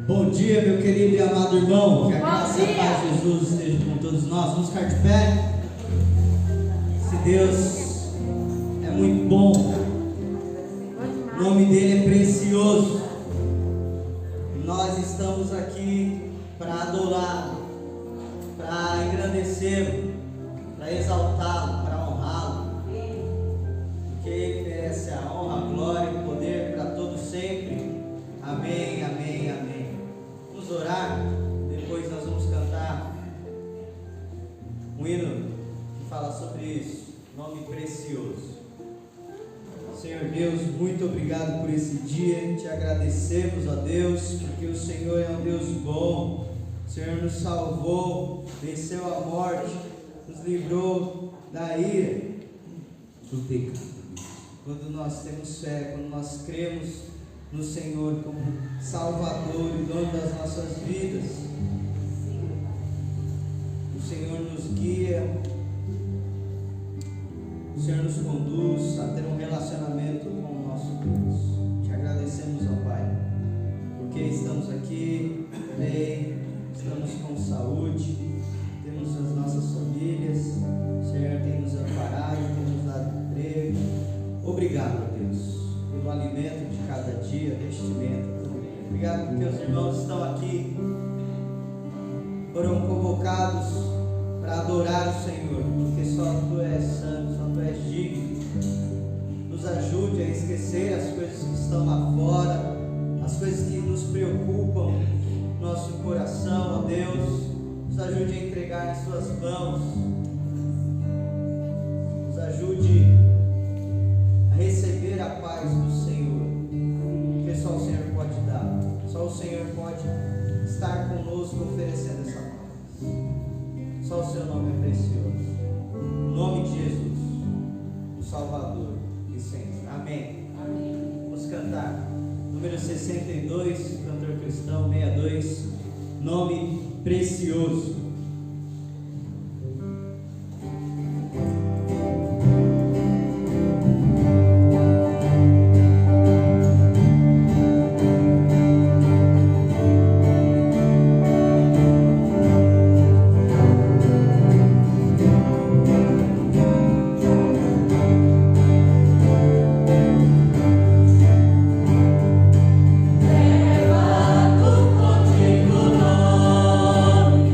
Bom dia, meu querido e amado irmão. Que a graça e a paz de Jesus esteja com todos nós. Vamos ficar de pé. Esse Deus é muito bom. O nome dele é precioso. E nós estamos aqui para adorá-lo, para engrandecê-lo, para exaltá-lo, para honrá-lo. Porque ele merece a honra, a glória e o poder para todos sempre. Amém, amém, amém. Vamos orar, depois nós vamos cantar um hino que fala sobre isso, nome precioso. Senhor Deus, muito obrigado por esse dia, te agradecemos, ó Deus, porque o Senhor é um Deus bom. O Senhor nos salvou, venceu a morte, nos livrou da ira do pecado. Quando nós temos fé, quando nós cremos no Senhor como Salvador e dono das nossas vidas, o Senhor nos guia, o Senhor nos conduz a ter um relacionamento com o nosso Deus. Te agradecemos, ó Pai, porque estamos aqui bem, estamos com saúde, temos as nossas famílias, o Senhor tem nos amparado, tem nos dado emprego. Obrigado, Deus, pelo alimento de cada dia, vestimenta. Obrigado porque os irmãos estão aqui, foram convocados para adorar o Senhor, porque só Tu és santo, só Tu és digno. Nos ajude a esquecer as coisas que estão lá fora, as coisas que nos preocupam no nosso coração, ó Deus. Nos ajude a entregar em Suas mãos, nos ajude a receber a paz do Senhor, porque só o Senhor pode dar, só o Senhor pode estar conosco oferecendo essa paz. Só o Seu nome é precioso. Em nome de Jesus, o Salvador e Senhor. Amém. Amém. Vamos cantar número 62, cantor cristão 62, nome precioso. Leva tu contigo nome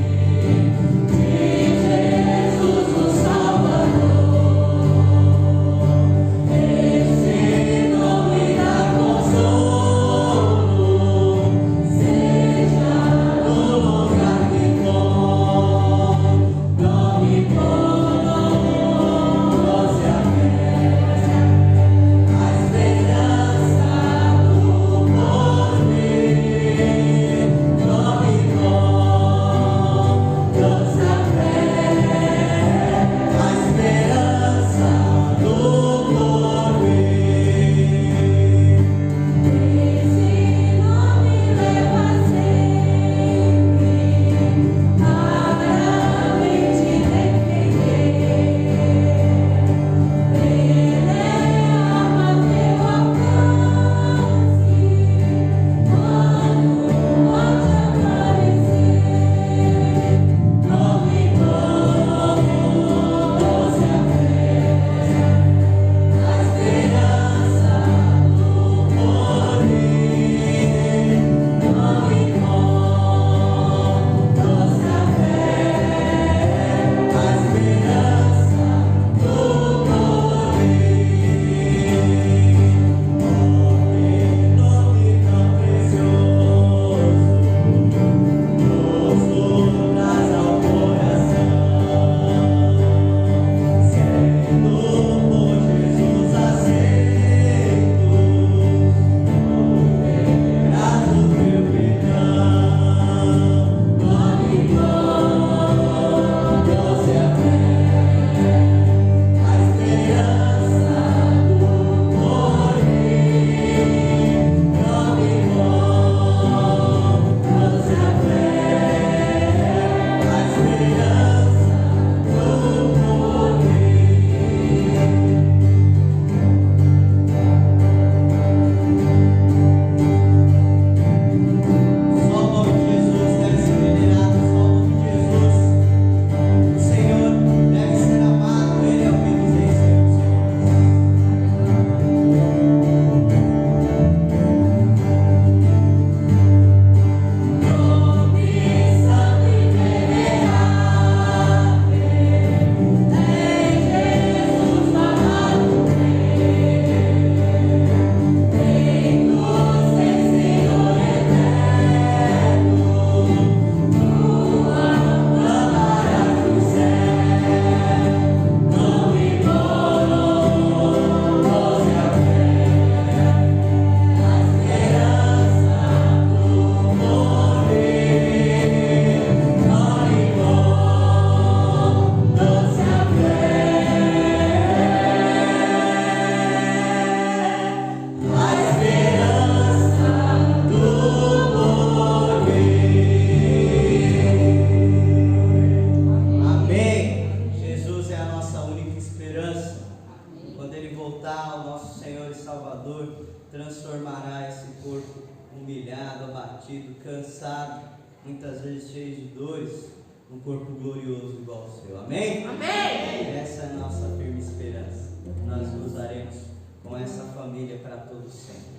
esse corpo humilhado, abatido, cansado, muitas vezes cheio de dores, um corpo glorioso igual ao seu. Amém? Amém! Essa é a nossa firme esperança. Nós gozaremos com essa família para todo sempre.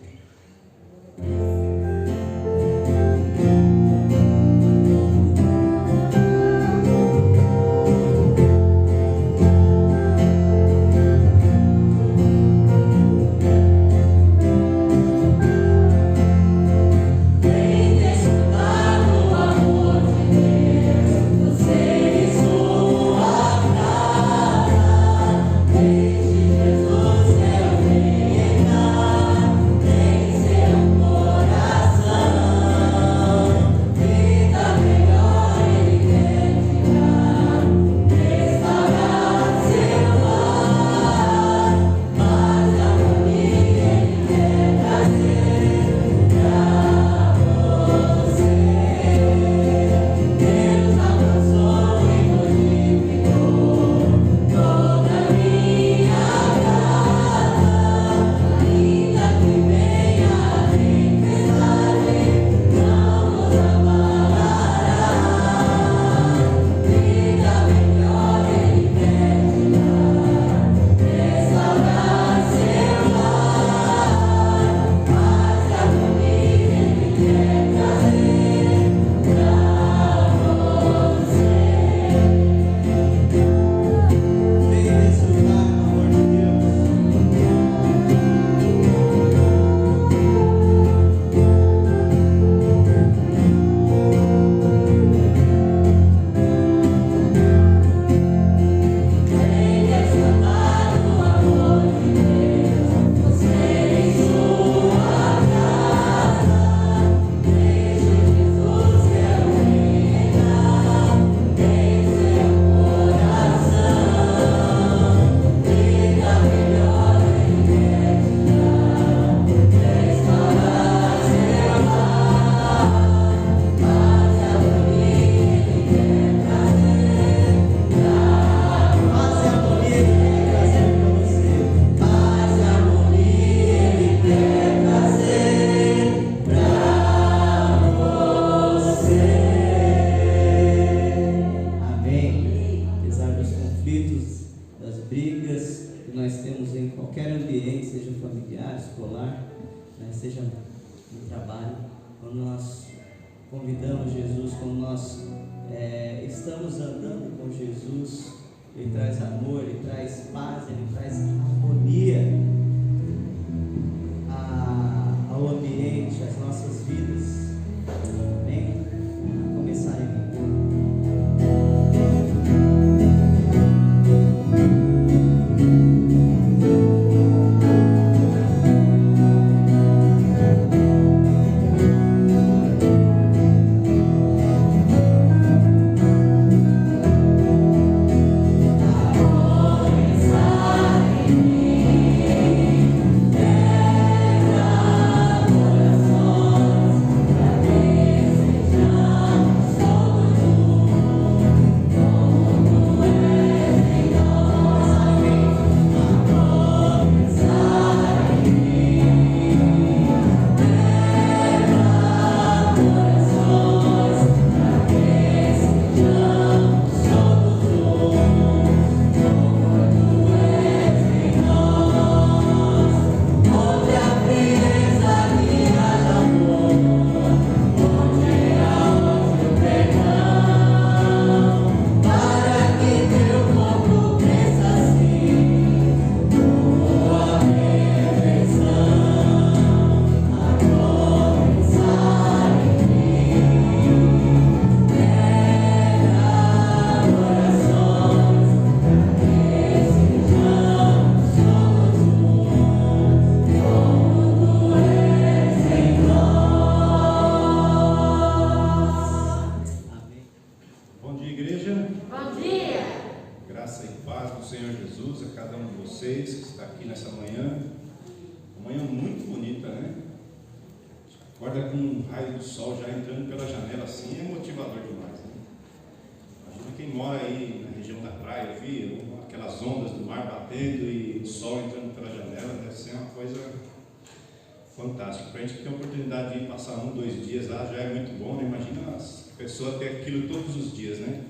fantástico. Para a gente ter a oportunidade de ir passar 1, 2 dias lá já é muito bom, né? Imagina as pessoas ter aquilo todos os dias, né?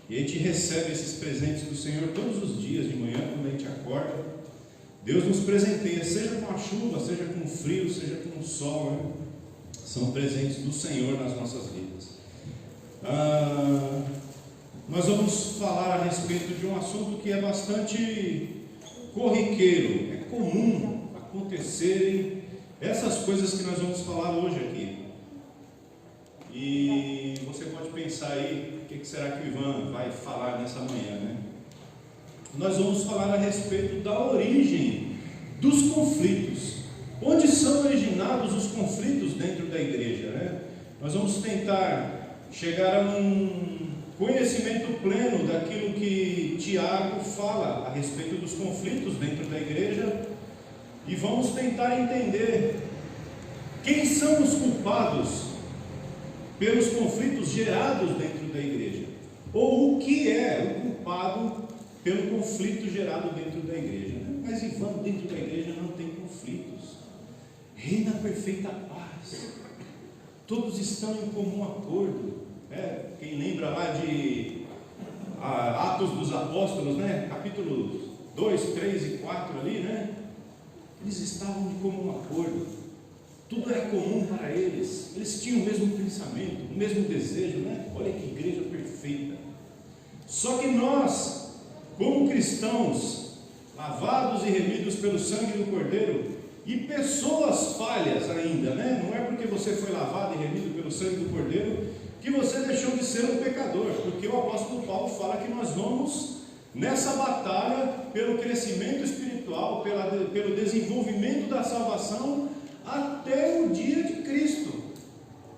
E a gente recebe esses presentes do Senhor todos os dias, de manhã, quando a gente acorda. Deus nos presenteia, seja com a chuva, seja com o frio, seja com o sol, né? São presentes do Senhor nas nossas vidas. Nós vamos falar a respeito de um assunto que é bastante corriqueiro, é comum acontecerem essas coisas que nós vamos falar hoje aqui. E você pode pensar aí, o que será que o Ivan vai falar nessa manhã, né? Nós vamos falar a respeito da origem dos conflitos. Onde são originados os conflitos dentro da igreja, né? Nós vamos tentar chegar a um conhecimento pleno daquilo que Tiago fala a respeito dos conflitos dentro da igreja e vamos tentar entender quem são os culpados pelos conflitos gerados dentro da igreja, ou o que é o culpado pelo conflito gerado dentro da igreja. Mas Ivan, dentro da igreja não tem conflitos, reina a perfeita paz, todos estão em comum acordo, né? Quem lembra lá de Atos dos Apóstolos, né? Capítulo 2, 3 e 4 ali, né? Eles estavam de comum acordo, tudo era comum para eles, eles tinham o mesmo pensamento, o mesmo desejo, né? Olha que igreja perfeita. Só que nós, como cristãos, lavados e remidos pelo sangue do Cordeiro, e pessoas falhas ainda, né? Não é porque você foi lavado e remido pelo sangue do Cordeiro que você deixou de ser um pecador, porque o apóstolo Paulo fala que nós vamos nessa batalha pelo crescimento espiritual, pelo desenvolvimento da salvação até o dia de Cristo.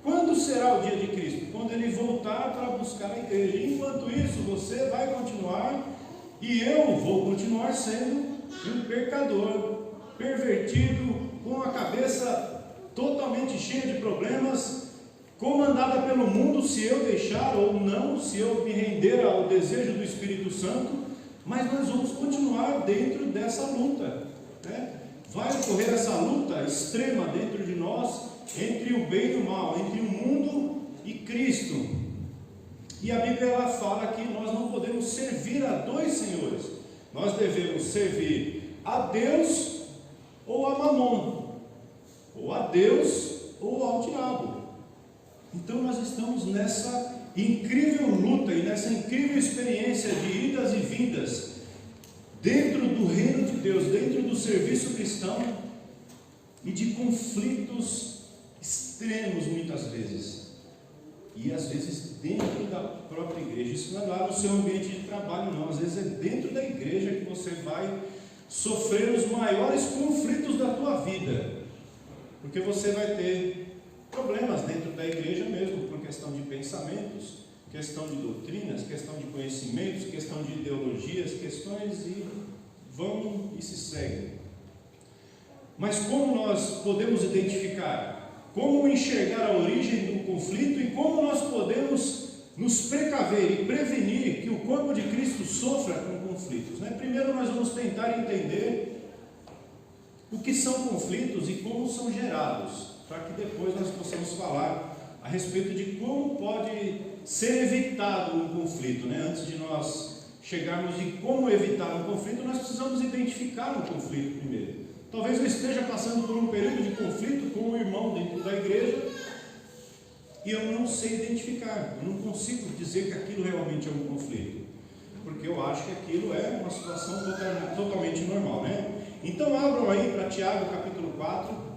Quando será o dia de Cristo? Quando ele voltar para buscar a igreja. Enquanto isso, você vai continuar e eu vou continuar sendo um pecador, pervertido, com a cabeça totalmente cheia de problemas, comandada pelo mundo, se eu deixar ou não, se eu me render ao desejo do Espírito Santo. Mas nós vamos continuar dentro dessa luta, né? Vai ocorrer essa luta extrema dentro de nós, entre o bem e o mal, entre o mundo e Cristo. E a Bíblia ela fala que nós não podemos servir a dois senhores. Nós devemos servir a Deus ou a Mamon, ou a Deus ou ao diabo. Então nós estamos nessa incrível luta e nessa incrível experiência de idas e vindas dentro do reino de Deus, dentro do serviço cristão, e de conflitos extremos muitas vezes, e às vezes dentro da própria igreja. Isso não é lá no seu ambiente de trabalho não, às vezes é dentro da igreja que você vai sofrer os maiores conflitos da tua vida, porque você vai ter problemas dentro da igreja mesmo, por questão de pensamentos, questão de doutrinas, questão de conhecimentos, questão de ideologias, questões e vão e se seguem. Mas como nós podemos identificar, como enxergar a origem do conflito e como nós podemos nos precaver e prevenir que o corpo de Cristo sofra com conflitos, né? Primeiro nós vamos tentar entender o que são conflitos e como são gerados, para que depois nós possamos falar a respeito de como pode ser evitado um conflito, né? Antes de nós chegarmos em como evitar um conflito, nós precisamos identificar um conflito primeiro. Talvez eu esteja passando por um período de conflito com um irmão dentro da igreja e eu não sei identificar, eu não consigo dizer que aquilo realmente é um conflito, porque eu acho que aquilo é uma situação totalmente normal, né? Então abram aí para Tiago capítulo 4.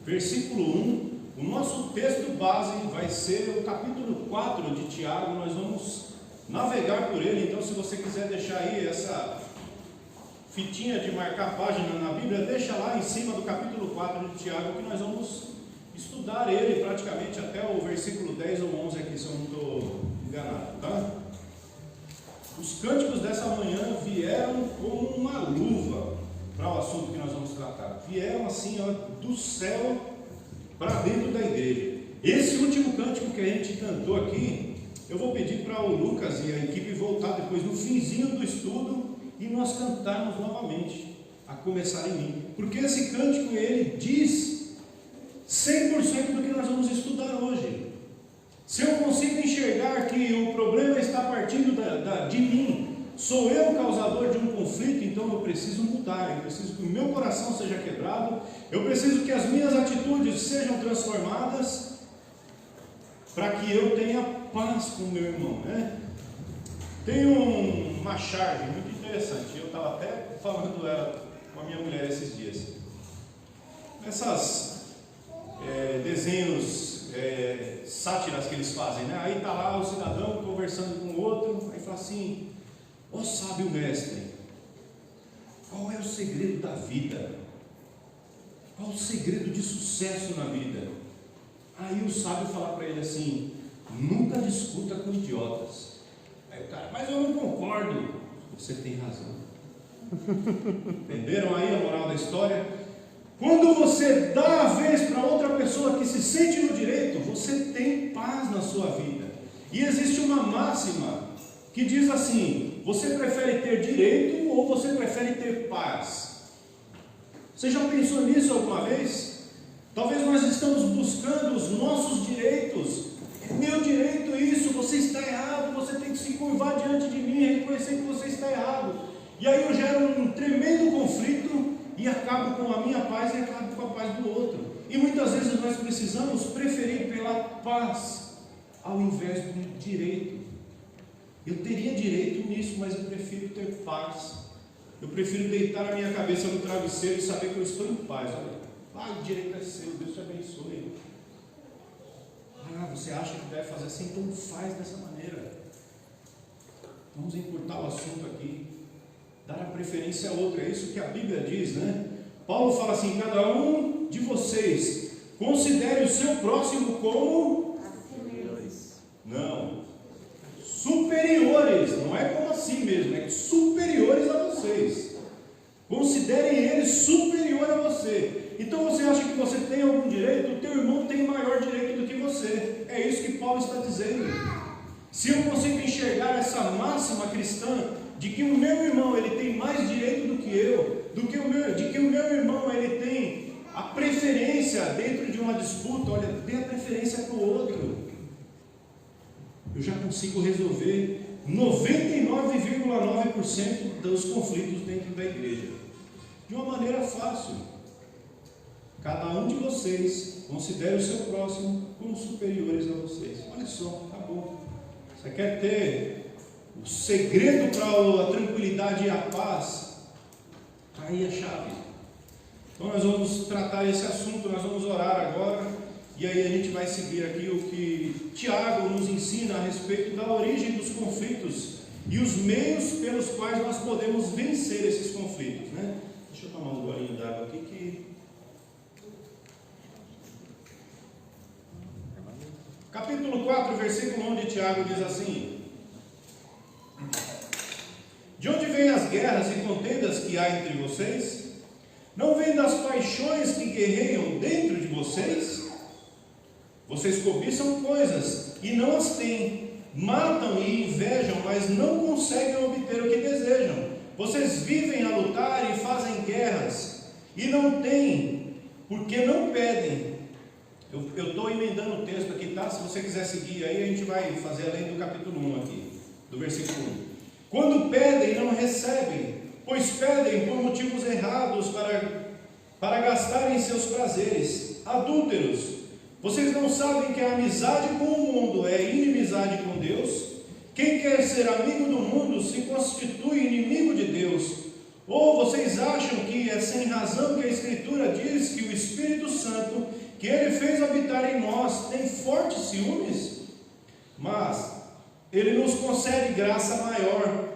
Versículo 1, o nosso texto base vai ser o capítulo 4 de Tiago. Nós vamos navegar por ele, então se você quiser deixar aí essa fitinha de marcar página na Bíblia, deixa lá em cima do capítulo 4 de Tiago, que nós vamos estudar ele praticamente até o versículo 10 ou 11 aqui, se eu não estou enganado, tá? Os cânticos dessa manhã vieram como uma luva para o assunto que nós vamos tratar. Vieram assim, ó, do céu para dentro da igreja. Esse último cântico que a gente cantou aqui, eu vou pedir para o Lucas e a equipe voltar depois no finzinho do estudo e nós cantarmos novamente, a começar em mim. Porque esse cântico, ele diz 100% do que nós vamos estudar hoje. Se eu consigo enxergar que o problema está partindo de mim, sou eu o causador de um conflito, então eu preciso mudar, eu preciso que o meu coração seja quebrado, eu preciso que as minhas atitudes sejam transformadas, para que eu tenha paz com o meu irmão, né? Tem uma charge muito interessante, eu estava até falando ela com a minha mulher esses dias. Essas desenhos, sátiras que eles fazem, né? Aí está lá o cidadão conversando com o outro, aí fala assim: ó sábio mestre, qual é o segredo da vida? Qual o segredo de sucesso na vida? Aí o sábio fala para ele assim: nunca discuta com idiotas. Aí o cara: mas eu não concordo. Você tem razão. Entenderam aí a moral da história? Quando você dá a vez para outra pessoa que se sente no direito, você tem paz na sua vida. E existe uma máxima que diz assim: você prefere ter direito ou você prefere ter paz? Você já pensou nisso alguma vez? Talvez nós estamos buscando os nossos direitos. É meu direito isso, você está errado, você tem que se curvar diante de mim e reconhecer que você está errado. E aí eu gero um tremendo conflito e acabo com a minha paz e acabo com a paz do outro. E muitas vezes nós precisamos preferir pela paz ao invés do direito. Eu teria direito nisso, mas eu prefiro ter paz. Eu prefiro deitar a minha cabeça no travesseiro e saber que eu estou em paz. Olha, o direito é seu, Deus te abençoe. Você acha que deve fazer assim? Então faz dessa maneira. Vamos encurtar o assunto aqui. Dar a preferência a outro. É isso que a Bíblia diz, né? Paulo fala assim: cada um de vocês considere o seu próximo como superiores, não é como assim mesmo, é superiores a vocês. Considerem ele superior a você. Então você acha que você tem algum direito? O teu irmão tem maior direito do que você. É isso que Paulo está dizendo. Se eu consigo enxergar essa máxima cristã de que o meu irmão ele tem mais direito do que eu, de que o meu irmão ele tem a preferência dentro de uma disputa, olha, dê a preferência para o outro. Eu já consigo resolver 99,9% dos conflitos dentro da igreja, de uma maneira fácil. Cada um de vocês considere o seu próximo como superiores a vocês. Olha só, acabou. Você quer ter o segredo para a tranquilidade e a paz? Está aí a chave. Então nós vamos tratar esse assunto, nós vamos orar agora. E aí a gente vai seguir aqui o que Tiago nos ensina a respeito da origem dos conflitos e os meios pelos quais nós podemos vencer esses conflitos, né? Deixa eu tomar um golinho d'água aqui que... Capítulo 4, versículo 1 de Tiago diz assim: de onde vêm as guerras e contendas que há entre vocês? Não vêm das paixões que guerreiam dentro de vocês? Vocês cobiçam coisas e não as têm, matam e invejam, mas não conseguem obter o que desejam. Vocês vivem a lutar e fazem guerras, e não têm, porque não pedem. Eu estou emendando o texto aqui, tá? Se você quiser seguir aí, a gente vai fazer além do capítulo 1 aqui, do versículo 1. Quando pedem, não recebem, pois pedem por motivos errados para gastarem seus prazeres. Adúlteros, vocês não sabem que a amizade com o mundo é inimizade com Deus? Quem quer ser amigo do mundo se constitui inimigo de Deus. Ou vocês acham que é sem razão que a Escritura diz que o Espírito Santo, que Ele fez habitar em nós, tem fortes ciúmes? Mas Ele nos concede graça maior.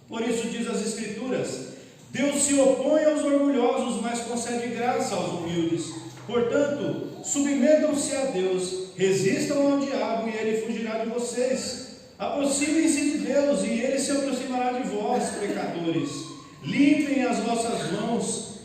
Por isso diz as Escrituras: Deus se opõe aos orgulhosos, mas concede graça aos humildes. Portanto, submetam-se a Deus, resistam ao diabo e ele fugirá de vocês. Aproximem-se de Deus e ele se aproximará de vós, pecadores. Limpem as vossas mãos,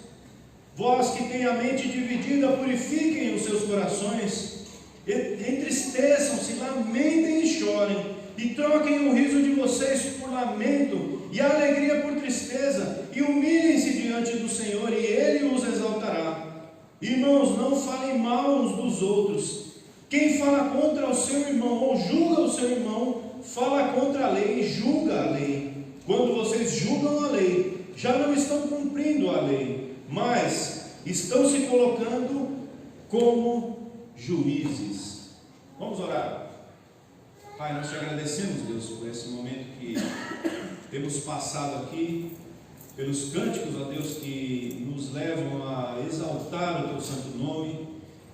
vós que têm a mente dividida, purifiquem os seus corações. Entristeçam-se, lamentem e chorem, e troquem o riso de vocês por lamento e a alegria por tristeza, e humilhem-se diante do Senhor, e Ele os exaltará. Irmãos, não falem mal uns dos outros. Quem fala contra o seu irmão, ou julga o seu irmão, fala contra a lei e julga a lei. Quando vocês julgam a lei, já não estão cumprindo a lei, mas estão se colocando como juízes. Vamos orar. Pai, nós te agradecemos, Deus, por esse momento que temos passado aqui, pelos cânticos, ó Deus, que nos levam a exaltar o teu santo nome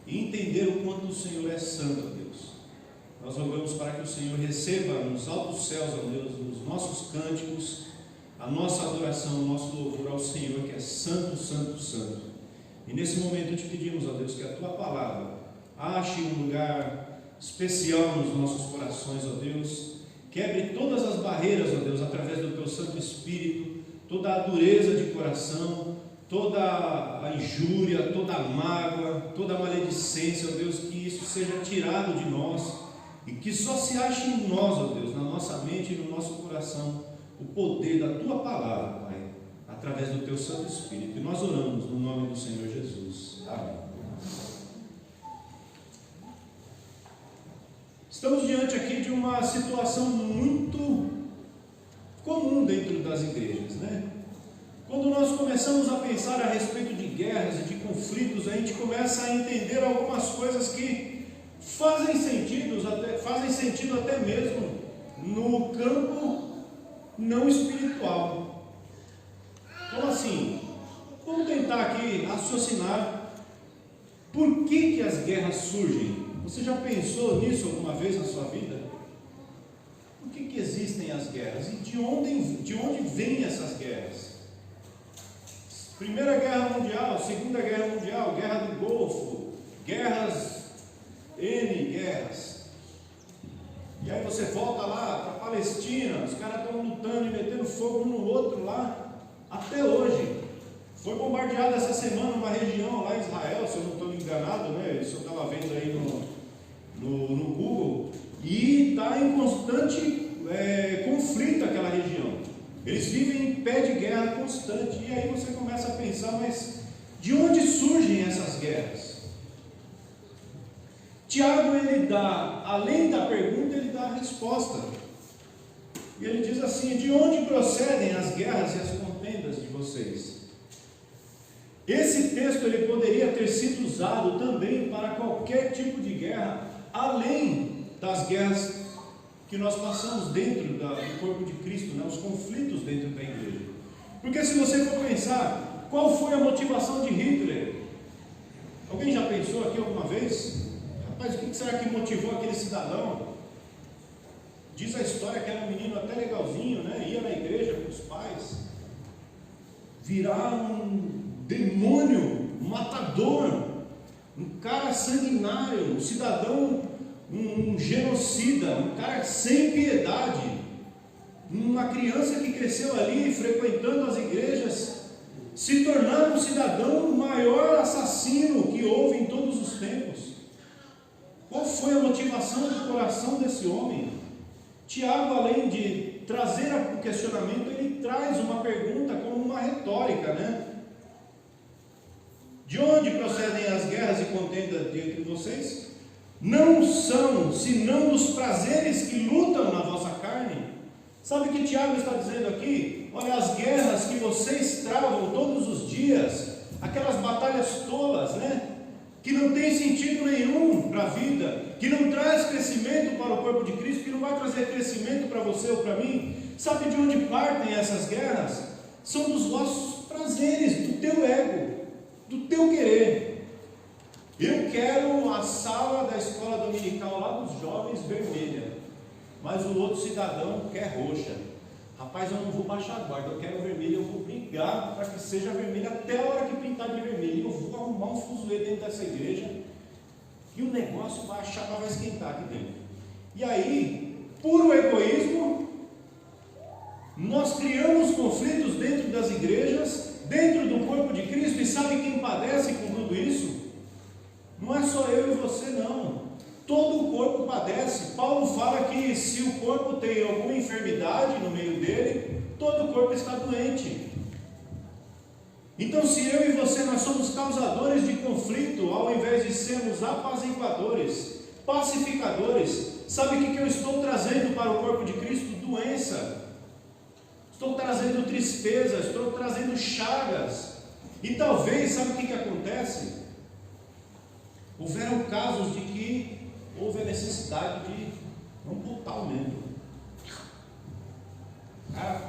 e entender o quanto o Senhor é santo, ó Deus. Nós rogamos para que o Senhor receba nos altos céus, ó Deus, os nossos cânticos, a nossa adoração, o nosso louvor ao Senhor, que é santo, santo, santo. E nesse momento te pedimos, ó Deus, que a tua palavra ache um lugar especial nos nossos corações, ó Deus. Quebre todas as barreiras, ó Deus, através do teu Santo Espírito, toda a dureza de coração, toda a injúria, toda a mágoa, toda a maledicência, ó Deus, que isso seja tirado de nós e que só se ache em nós, ó Deus, na nossa mente e no nosso coração, o poder da tua palavra, Pai, através do teu Santo Espírito. E nós oramos no nome do Senhor Jesus. Amém. Estamos diante aqui de uma situação muito comum dentro das igrejas, né? Quando nós começamos a pensar a respeito de guerras e de conflitos, a gente começa a entender algumas coisas que fazem sentido até mesmo no campo não espiritual. Como assim? Vamos tentar aqui raciocinar por que as guerras surgem. Você já pensou nisso alguma vez na sua vida? Por que existem as guerras? E de onde vêm essas guerras? Primeira Guerra Mundial, Segunda Guerra Mundial, Guerra do Golfo, N guerras. E aí você volta lá para a Palestina, os caras estão lutando e metendo fogo um no outro lá, até hoje. Foi bombardeada essa semana uma região lá em Israel, se eu não estou enganado, né? Isso eu estava vendo aí no Google, e está em constante conflito aquela região. Eles vivem em pé de guerra constante, e aí você começa a pensar, mas de onde surgem essas guerras? Tiago, ele dá, além da pergunta, ele dá a resposta. E ele diz assim: de onde procedem as guerras e as contendas de vocês? Esse texto ele poderia ter sido usado também para qualquer tipo de guerra, além das guerras que nós passamos dentro do corpo de Cristo, né? Os conflitos dentro da igreja. Porque se você for pensar, qual foi a motivação de Hitler? Alguém já pensou aqui alguma vez? Rapaz, o que será que motivou aquele cidadão? Diz a história que era um menino até legalzinho, né? Ia na igreja com os pais, virar um demônio, um matador, um cara sanguinário, um cidadão, um genocida, um cara sem piedade, uma criança que cresceu ali frequentando as igrejas, se tornar um cidadão o maior assassino que houve em todos os tempos. Qual foi a motivação do coração desse homem? Tiago, além de trazer o questionamento, ele traz uma pergunta como uma retórica, né? De onde procedem as guerras e contendas entre vocês? Não são senão dos prazeres que lutam na vossa carne? Sabe o que Tiago está dizendo aqui? Olha, as guerras que vocês travam todos os dias, aquelas batalhas tolas, né? Que não tem sentido nenhum para a vida, que não traz crescimento para o corpo de Cristo, que não vai trazer crescimento para você ou para mim. Sabe de onde partem essas guerras? São dos vossos prazeres, do teu ego, do teu querer. Eu quero a sala da escola dominical lá dos jovens vermelha, mas o outro cidadão quer roxa. Rapaz, eu não vou baixar a guarda, eu quero vermelha, eu vou brigar para que seja vermelha até a hora que pintar de vermelho. Eu vou arrumar um fuzuê dentro dessa igreja e o negócio vai esquentar aqui dentro. E aí, puro egoísmo, nós criamos conflitos dentro das igrejas, dentro do corpo de Cristo, e sabe quem padece com tudo isso? Não é só eu e você, não. Todo o corpo padece. Paulo fala que se o corpo tem alguma enfermidade no meio dele, todo o corpo está doente. Então, se eu e você nós somos causadores de conflito, ao invés de sermos apaziguadores, pacificadores, sabe o que eu estou trazendo para o corpo de Cristo? Doença. Estou trazendo tristeza, estou trazendo chagas. E talvez, sabe o que acontece? Houveram casos de que houve a necessidade de amputar o membro. Cara,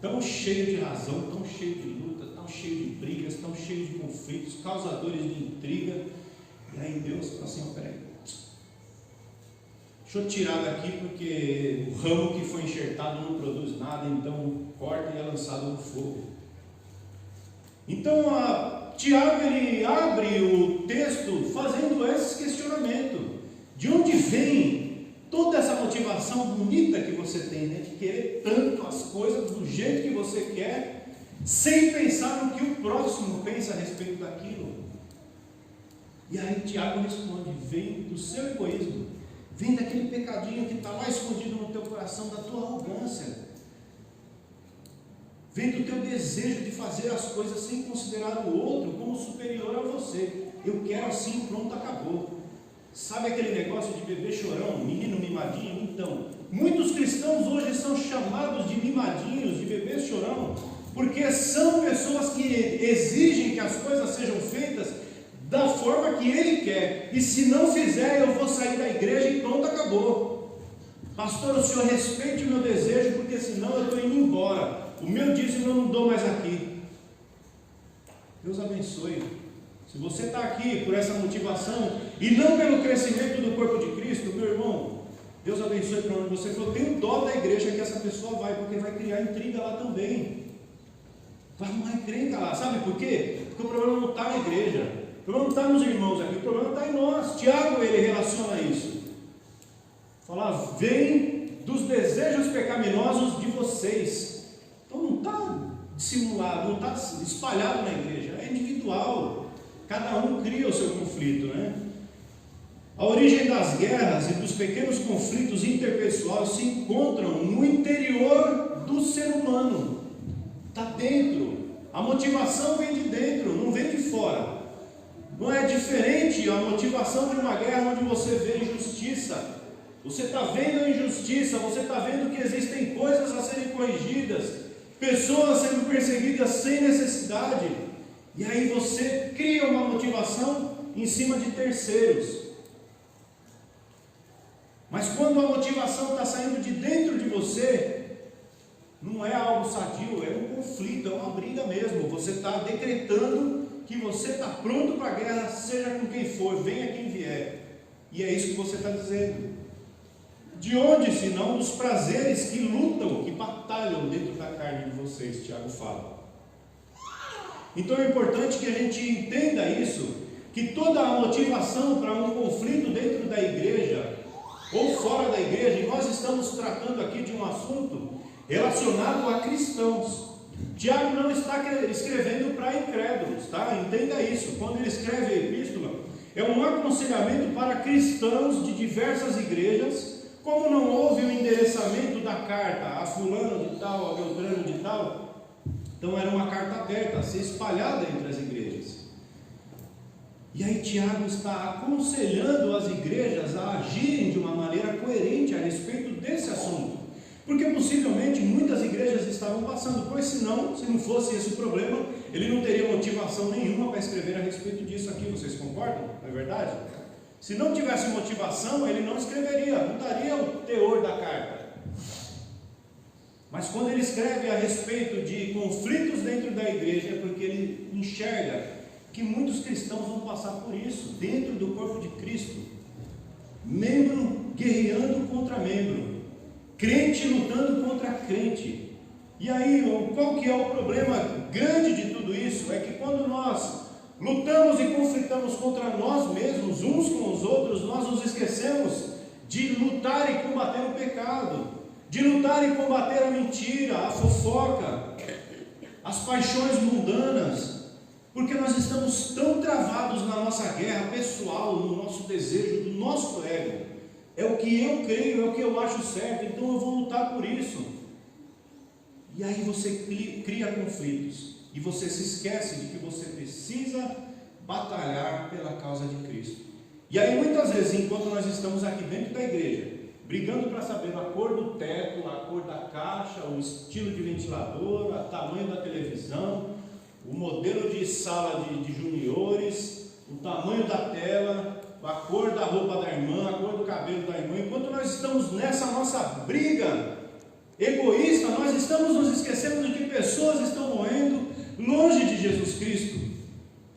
tão cheio de razão, tão cheio de luta, tão cheio de brigas, tão cheio de conflitos, causadores de intriga. E aí Deus fala assim: peraí, deixa eu tirar daqui porque o ramo que foi enxertado não produz nada, então corta e é lançado no fogo. Então Tiago ele abre o texto fazendo esse questionamento: de onde vem toda essa motivação bonita que você tem, né, de querer tanto as coisas do jeito que você quer, sem pensar no que o próximo pensa a respeito daquilo? E aí Tiago responde: vem do seu egoísmo, vem daquele pecadinho que está lá escondido no teu coração, da tua arrogância, vem do teu desejo de fazer as coisas sem considerar o outro como superior a você. Eu quero assim, pronto, acabou. Sabe aquele negócio de bebê chorão, menino mimadinho? Então, muitos cristãos hoje são chamados de mimadinhos, de bebês chorão, porque são pessoas que exigem que as coisas sejam feitas da forma que ele quer, e se não fizer, eu vou sair da igreja e pronto, acabou. Pastor, o senhor respeite o meu desejo, porque senão eu estou indo embora, o meu dízimo eu não dou mais aqui. Deus abençoe. Se você está aqui por essa motivação e não pelo crescimento do corpo de Cristo, meu irmão, Deus abençoe para onde você for. Tenho dó da igreja que essa pessoa vai, porque vai criar intriga lá também. Vai arrumar encrenca lá. Sabe por quê? Porque o problema não está na igreja, o problema não está nos irmãos aqui, o problema está em nós. Tiago ele relaciona isso. Fala: vem dos desejos pecaminosos de vocês. Então não está dissimulado, não está espalhado na igreja, é individual. Cada um cria o seu conflito, né? A origem das guerras e dos pequenos conflitos interpessoais se encontram no interior do ser humano. Está dentro. A motivação vem de dentro, não vem de fora. Não é diferente a motivação de uma guerra onde você vê injustiça. Você está vendo a injustiça, você está vendo que existem coisas a serem corrigidas, pessoas sendo perseguidas sem necessidade. E aí você cria uma motivação em cima de terceiros. Mas quando a motivação está saindo de dentro de você, não é algo sadio, é um conflito, é uma briga mesmo. Você está decretando que você está pronto para a guerra, seja com quem for, venha quem vier. E é isso que você está dizendo. De onde, senão, dos prazeres que lutam, que batalham dentro da carne de vocês, Tiago fala. Então é importante que a gente entenda isso, que toda a motivação para um conflito dentro da igreja ou fora da igreja, e nós estamos tratando aqui de um assunto relacionado a cristãos. Tiago não está escrevendo para incrédulos, tá? Entenda isso. Quando ele escreve a epístola, é um aconselhamento para cristãos de diversas igrejas. Como não houve o endereçamento da carta a fulano de tal, a beltrano de tal, então era uma carta aberta, a ser espalhada entre as igrejas. E aí Tiago está aconselhando as igrejas a agirem de uma maneira coerente a respeito desse assunto. Porque possivelmente muitas igrejas estavam passando, pois senão, se não fosse esse o problema, ele não teria motivação nenhuma para escrever a respeito disso aqui. Vocês concordam? Não é verdade? Se não tivesse motivação, ele não escreveria, não daria o teor da carta. Mas quando ele escreve a respeito de conflitos dentro da igreja, é porque ele enxerga que muitos cristãos vão passar por isso, dentro do corpo de Cristo. Membro guerreando contra membro, crente lutando contra crente. E aí, qual que é o problema grande de tudo isso? É que quando nós lutamos e conflitamos contra nós mesmos, uns com os outros, nós nos esquecemos de lutar e combater o pecado, de lutar e combater a mentira, a fofoca, as paixões mundanas, porque nós estamos tão travados na nossa guerra pessoal, no nosso desejo, do nosso ego. É o que eu creio, é o que eu acho certo, então eu vou lutar por isso. E aí você cria conflitos. E você se esquece de que você precisa batalhar pela causa de Cristo. E aí muitas vezes, enquanto nós estamos aqui dentro da igreja, brigando para saber a cor do teto, a cor da caixa, o estilo de ventilador, o tamanho da televisão, o modelo de sala de juniores, o tamanho da tela, a cor da roupa da irmã, a cor do cabelo da irmã, enquanto nós estamos nessa nossa briga egoísta, nós estamos nos esquecendo de que pessoas estão morrendo longe de Jesus Cristo.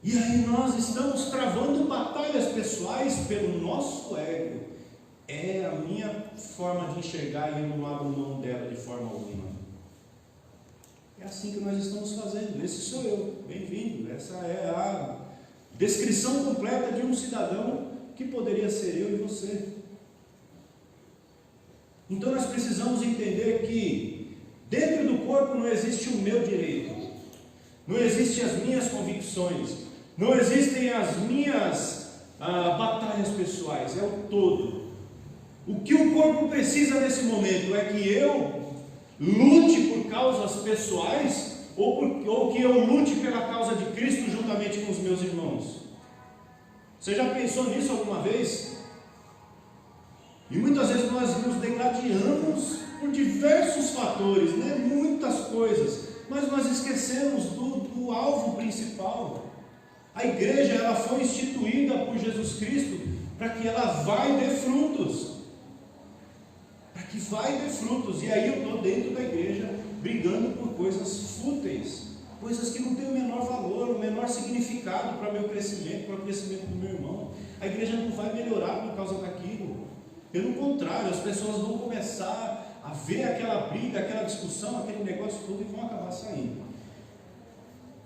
E aí nós estamos travando batalhas pessoais pelo nosso ego. É a minha forma de enxergar e eu não abro mão dela de forma alguma. É assim que nós estamos fazendo. Esse sou eu. Bem-vindo. Essa é a descrição completa de um cidadão que poderia ser eu e você. Então nós precisamos entender que dentro do corpo não existe o meu direito, não existem as minhas convicções, não existem as minhas batalhas pessoais, é o todo. O que o corpo precisa nesse momento é que eu lute por causas pessoais ou que eu lute pela causa de Cristo juntamente com os meus irmãos. Você já pensou nisso alguma vez? E muitas vezes nós nos degradamos por diversos fatores, né? Muitas coisas, mas nós esquecemos do alvo principal. A igreja ela foi instituída por Jesus Cristo para que ela vá e dê frutos. Para que vá e dê frutos. E aí eu estou dentro da igreja brigando por coisas fúteis, coisas que não têm o menor valor, o menor significado para o meu crescimento, para o crescimento do meu irmão. A igreja não vai melhorar por causa daquilo. Pelo contrário, as pessoas vão começar a ver aquela briga, aquela discussão, aquele negócio todo e vão acabar saindo.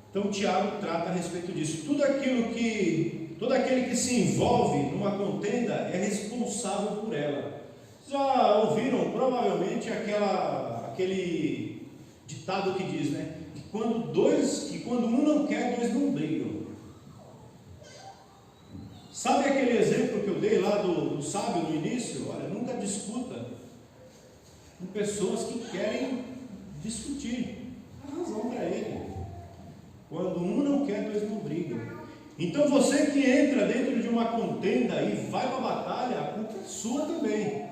Então Tiago trata a respeito disso. Todo aquele que se envolve numa contenda é responsável por ela. Já ouviram provavelmente aquele ditado que diz, né? Que quando um não quer, dois não brigam. Sabe aquele exemplo que eu dei lá do sábio no início? Olha, nunca discuta com pessoas que querem discutir. Dá razão para ele. Quando um não quer, dois não brigam. Então você que entra dentro de uma contenda e vai para a batalha, a culpa é sua também.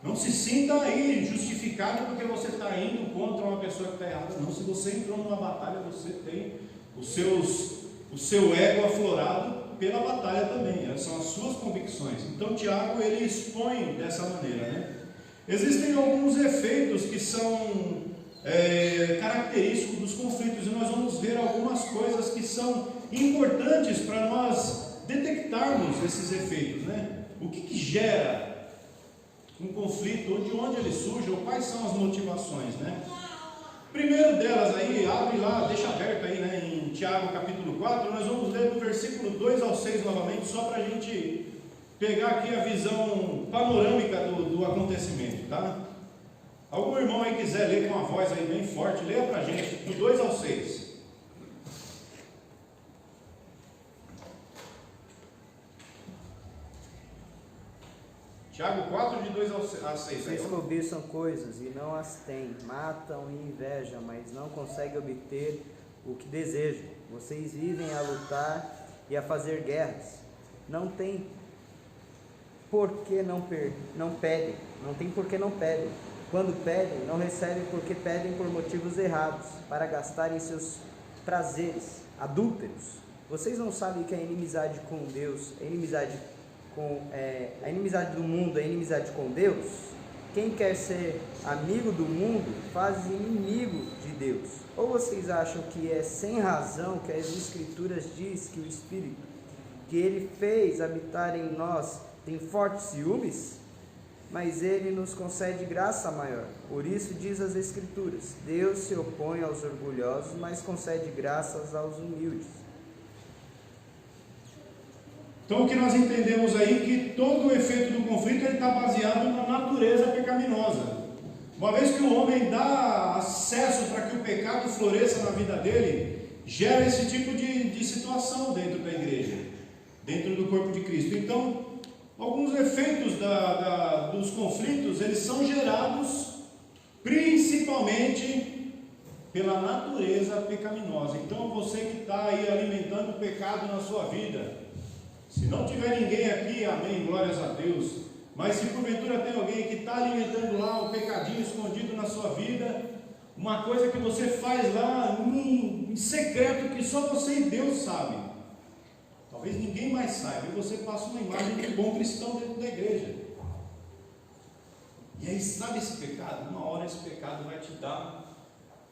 Não se sinta aí justificado porque você está indo contra uma pessoa que está errada. Não, se você entrou numa batalha, você tem o seu ego aflorado pela batalha também, são as suas convicções. Então Tiago ele expõe dessa maneira, né? Existem alguns efeitos que são característicos dos conflitos e nós vamos ver algumas coisas que são importantes para nós detectarmos esses efeitos, né? O que gera um conflito, de onde ele surge, ou quais são as motivações, né? Primeiro delas aí, abre lá, deixa aberto aí, né, em Tiago capítulo 4, nós vamos ler do versículo 2 ao 6 novamente, só para a gente pegar aqui a visão panorâmica do acontecimento, tá? Algum irmão aí quiser ler com a voz aí bem forte, leia para a gente, do 2 ao 6. Tiago 4, de 2 a 6. Vocês cobiçam coisas e não as têm, matam e invejam, mas não conseguem obter o que desejam. Vocês vivem a lutar e a fazer guerras. Não tem por que não pedem. Não tem por que não pedem. Quando pedem, não recebem porque pedem por motivos errados, para gastarem seus prazeres adúlteros. Vocês não sabem que a inimizade com Deus, a inimizade do mundo, a inimizade com Deus? Quem quer ser amigo do mundo faz inimigo de Deus. Ou vocês acham que é sem razão que as Escrituras diz que o Espírito que Ele fez habitar em nós tem fortes ciúmes? Mas Ele nos concede graça maior. Por isso diz as Escrituras: Deus se opõe aos orgulhosos, mas concede graças aos humildes. Então o que nós entendemos aí é que todo o efeito do conflito está baseado na natureza pecaminosa. Uma vez que o homem dá acesso para que o pecado floresça na vida dele, gera esse tipo de situação dentro da igreja, dentro do corpo de Cristo. Então, alguns efeitos dos conflitos, eles são gerados principalmente pela natureza pecaminosa. Então você que está aí alimentando o pecado na sua vida, se não tiver ninguém aqui, amém, glórias a Deus, mas se porventura tem alguém que está alimentando lá um pecadinho escondido na sua vida, uma coisa que você faz lá em secreto, que só você e Deus sabe, talvez ninguém mais saiba, e você passa uma imagem de um bom cristão dentro da igreja. E aí, sabe esse pecado? Uma hora esse pecado vai te dar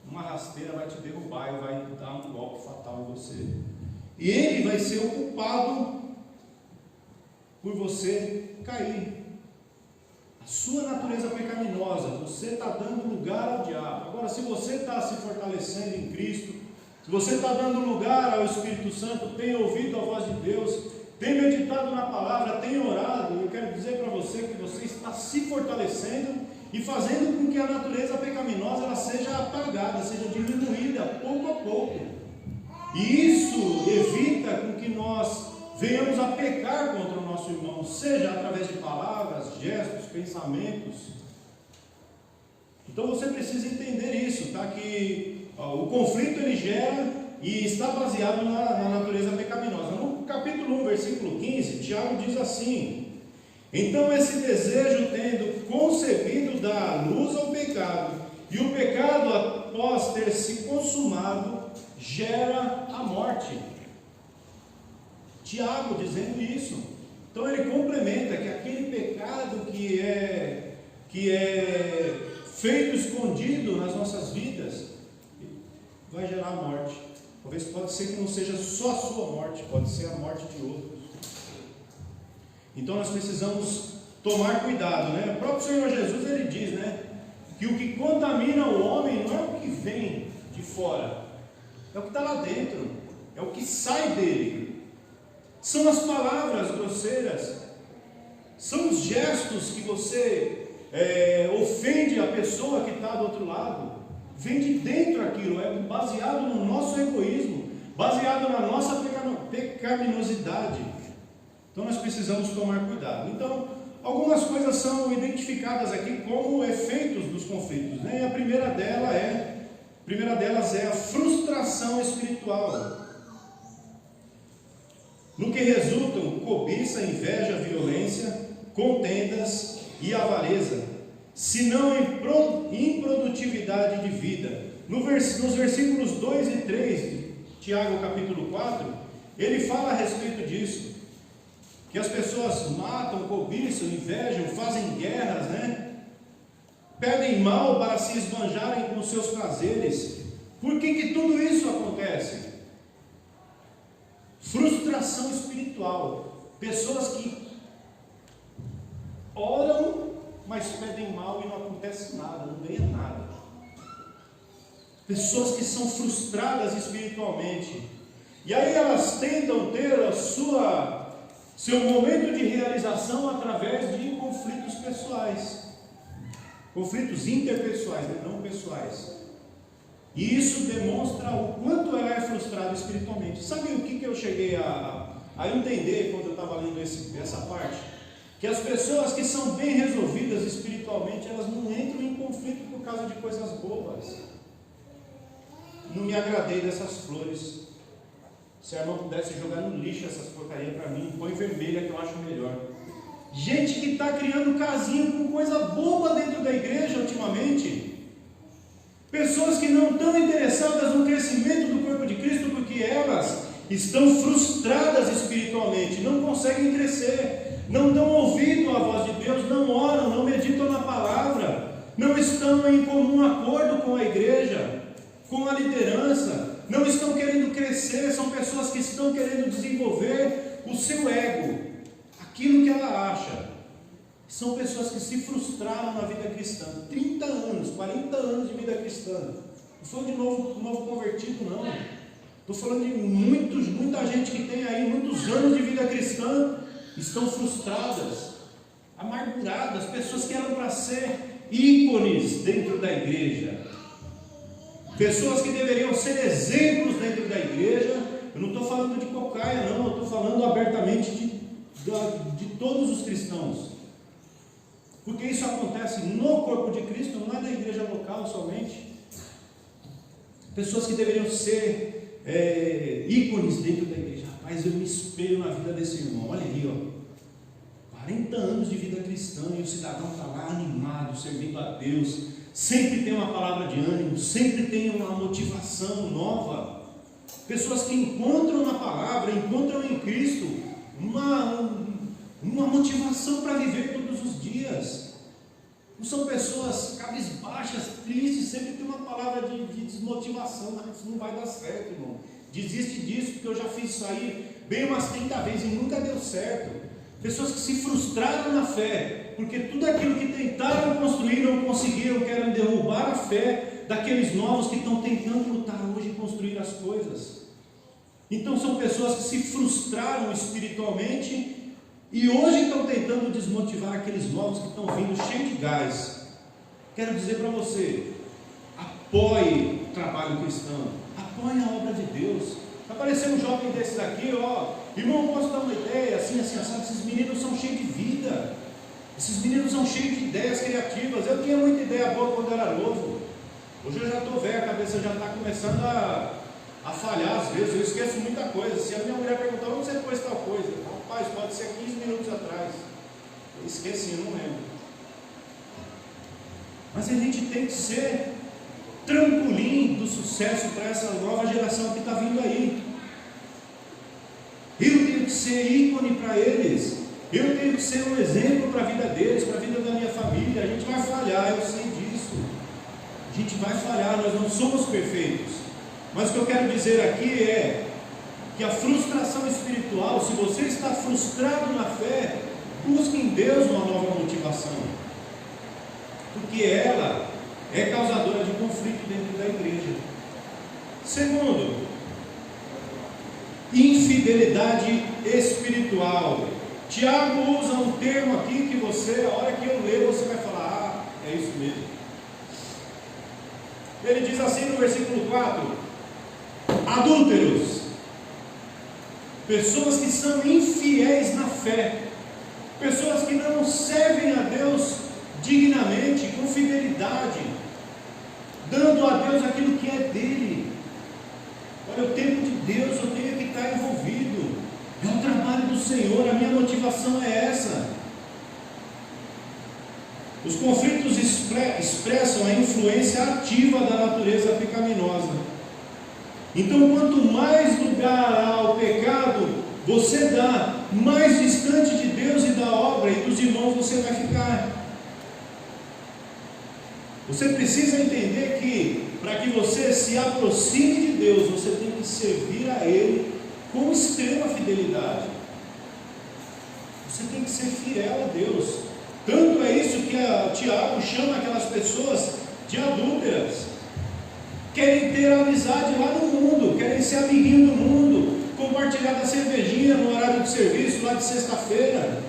uma rasteira, vai te derrubar e vai dar um golpe fatal em você. E ele vai ser o culpado por você cair. A sua natureza pecaminosa, você está dando lugar ao diabo. Agora, se você está se fortalecendo em Cristo, se você está dando lugar ao Espírito Santo, tem ouvido a voz de Deus, tem meditado na palavra, tem orado, eu quero dizer para você que você está se fortalecendo e fazendo com que a natureza pecaminosa ela seja apagada, seja diminuída pouco a pouco. E isso evita com que nós venhamos a pecar contra o nosso irmão, seja através de palavras, gestos, pensamentos. Então você precisa entender isso, tá? Que o conflito ele gera e está baseado na natureza pecaminosa. No capítulo 1, versículo 15, Tiago diz assim: então esse desejo tendo concebido dá luz ao pecado, e o pecado após ter se consumado gera a morte. Tiago dizendo isso. Então ele complementa que aquele pecado que é feito escondido nas nossas vidas vai gerar a morte. Talvez pode ser que não seja só a sua morte, pode ser a morte de outros. Então nós precisamos tomar cuidado, né? O próprio Senhor Jesus ele diz, né, que o que contamina o homem não é o que vem de fora, é o que está lá dentro, é o que sai dele. São as palavras grosseiras, são os gestos que você ofende a pessoa que está do outro lado. Vem de dentro aquilo, é baseado no nosso egoísmo, baseado na nossa pecaminosidade. Então nós precisamos tomar cuidado. Então, algumas coisas são identificadas aqui como efeitos dos conflitos, né? E a primeira delas é a frustração espiritual, no que resultam cobiça, inveja, violência, contendas e avareza, senão improdutividade de vida. Nos versículos 2 e 3 de Tiago capítulo 4, ele fala a respeito disso, que as pessoas matam, cobiçam, invejam, fazem guerras, né? Pedem mal para se esbanjarem com seus prazeres. Por que tudo isso acontece? Frustração espiritual. Pessoas que oram, mas pedem mal e não acontece nada, não ganha nada. Pessoas que são frustradas espiritualmente. E aí elas tentam ter seu momento de realização através de conflitos pessoais. Conflitos interpessoais, não pessoais. E isso demonstra o quanto ela é frustrada espiritualmente. Sabe o que eu cheguei a entender quando eu estava lendo essa parte? Que as pessoas que são bem resolvidas espiritualmente, elas não entram em conflito por causa de coisas bobas. Não me agradei dessas flores. Se a irmã pudesse jogar no lixo essas porcarias para mim, põe vermelha que eu acho melhor. Gente que está criando casinha com coisa boba dentro da igreja ultimamente. Pessoas que não estão interessadas no crescimento do corpo de Cristo porque elas estão frustradas espiritualmente, não conseguem crescer, não estão ouvindo a voz de Deus, não oram, não meditam na palavra, não estão em comum acordo com a igreja, com a liderança, não estão querendo crescer, são pessoas que estão querendo desenvolver o seu ego, aquilo que ela acha. São pessoas que se frustraram na vida cristã, 30 anos, 40 anos de vida cristã. Não foi de novo convertido, não. Estou falando de muita gente que tem aí muitos anos de vida cristã, estão frustradas, amarguradas, pessoas que eram para ser ícones dentro da igreja, pessoas que deveriam ser exemplos dentro da igreja. Eu não estou falando de cocaia, não, eu estou falando abertamente de todos os cristãos. Porque isso acontece no corpo de Cristo, não é na igreja local somente. pessoas que deveriam ser ícones dentro da igreja. Rapaz, eu me espelho na vida desse irmão. Olha aí, ó, 40 anos de vida cristã e o cidadão está lá animado, servindo a Deus, sempre tem uma palavra de ânimo, sempre tem uma motivação nova. Pessoas que encontram na palavra, encontram em Cristo uma motivação para viver todos os dias. Não são pessoas cabisbaixas, tristes, sempre tem uma palavra de desmotivação. Não, isso não vai dar certo, irmão. Desiste disso, porque eu já fiz isso aí bem umas 30 vezes e nunca deu certo. Pessoas que se frustraram na fé, porque tudo aquilo que tentaram construir não conseguiram, querem derrubar a fé daqueles novos que estão tentando lutar hoje e construir as coisas. Então são pessoas que se frustraram espiritualmente e hoje estão tentando desmotivar aqueles novos que estão vindo cheios de gás. Quero dizer para você, apoie o trabalho cristão, apoie a obra de Deus. Apareceu um jovem desse daqui, ó, irmão, posso dar uma ideia, assim, sabe? Esses meninos são cheios de vida, esses meninos são cheios de ideias criativas. Eu tinha muita ideia boa quando era novo, hoje eu já estou velho, a cabeça já está começando a falhar às vezes, eu esqueço muita coisa. Se a minha mulher perguntar onde você pôs tal coisa, rapaz, pode ser 15 minutos atrás, eu esqueci, eu não lembro. Mas a gente tem que ser trampolim do sucesso para essa nova geração que está vindo aí. Eu tenho que ser ícone para eles, eu tenho que ser um exemplo para a vida deles, para a vida da minha família. A gente vai falhar, eu sei disso, a gente vai falhar, nós não somos perfeitos. Mas o que eu quero dizer aqui é que a frustração espiritual, se você está frustrado na fé, busque em Deus uma nova motivação, porque ela é causadora de conflito dentro da igreja. Segundo, infidelidade espiritual. Tiago usa um termo aqui que você, a hora que eu ler, você vai falar, é isso mesmo. Ele diz assim no versículo 4: adúlteros, pessoas que são infiéis na fé, pessoas que não servem a Deus dignamente, com fidelidade, dando a Deus aquilo que é dele. Olha, o tempo de Deus, eu tenho que estar envolvido, é o trabalho do Senhor, a minha motivação é essa. Os conflitos expressam a influência ativa da natureza pecaminosa. Então, quanto mais lugar ao pecado você dá, mais distante de Deus e da obra e dos irmãos você vai ficar. Você precisa entender que, para que você se aproxime de Deus, você tem que servir a Ele com extrema fidelidade. Você tem que ser fiel a Deus. Tanto é isso que Tiago chama aquelas pessoas de adúlteras. Querem ter amizade lá no mundo, querem ser amiguinho do mundo, compartilhar da cervejinha no horário de serviço, lá de sexta-feira,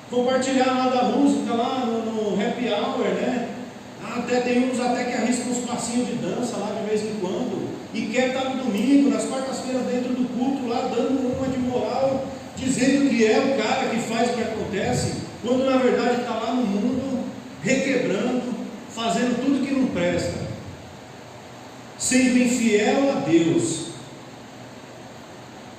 compartilhar lá da música, lá no happy hour, né? Até tem uns até que arriscam uns passinhos de dança lá de vez em quando, e quer estar no domingo, nas quartas-feiras dentro do culto, lá dando uma de moral, dizendo que é o cara que faz o que acontece, quando na verdade está lá no mundo, requebrando, fazendo tudo que não presta, sendo infiel a Deus.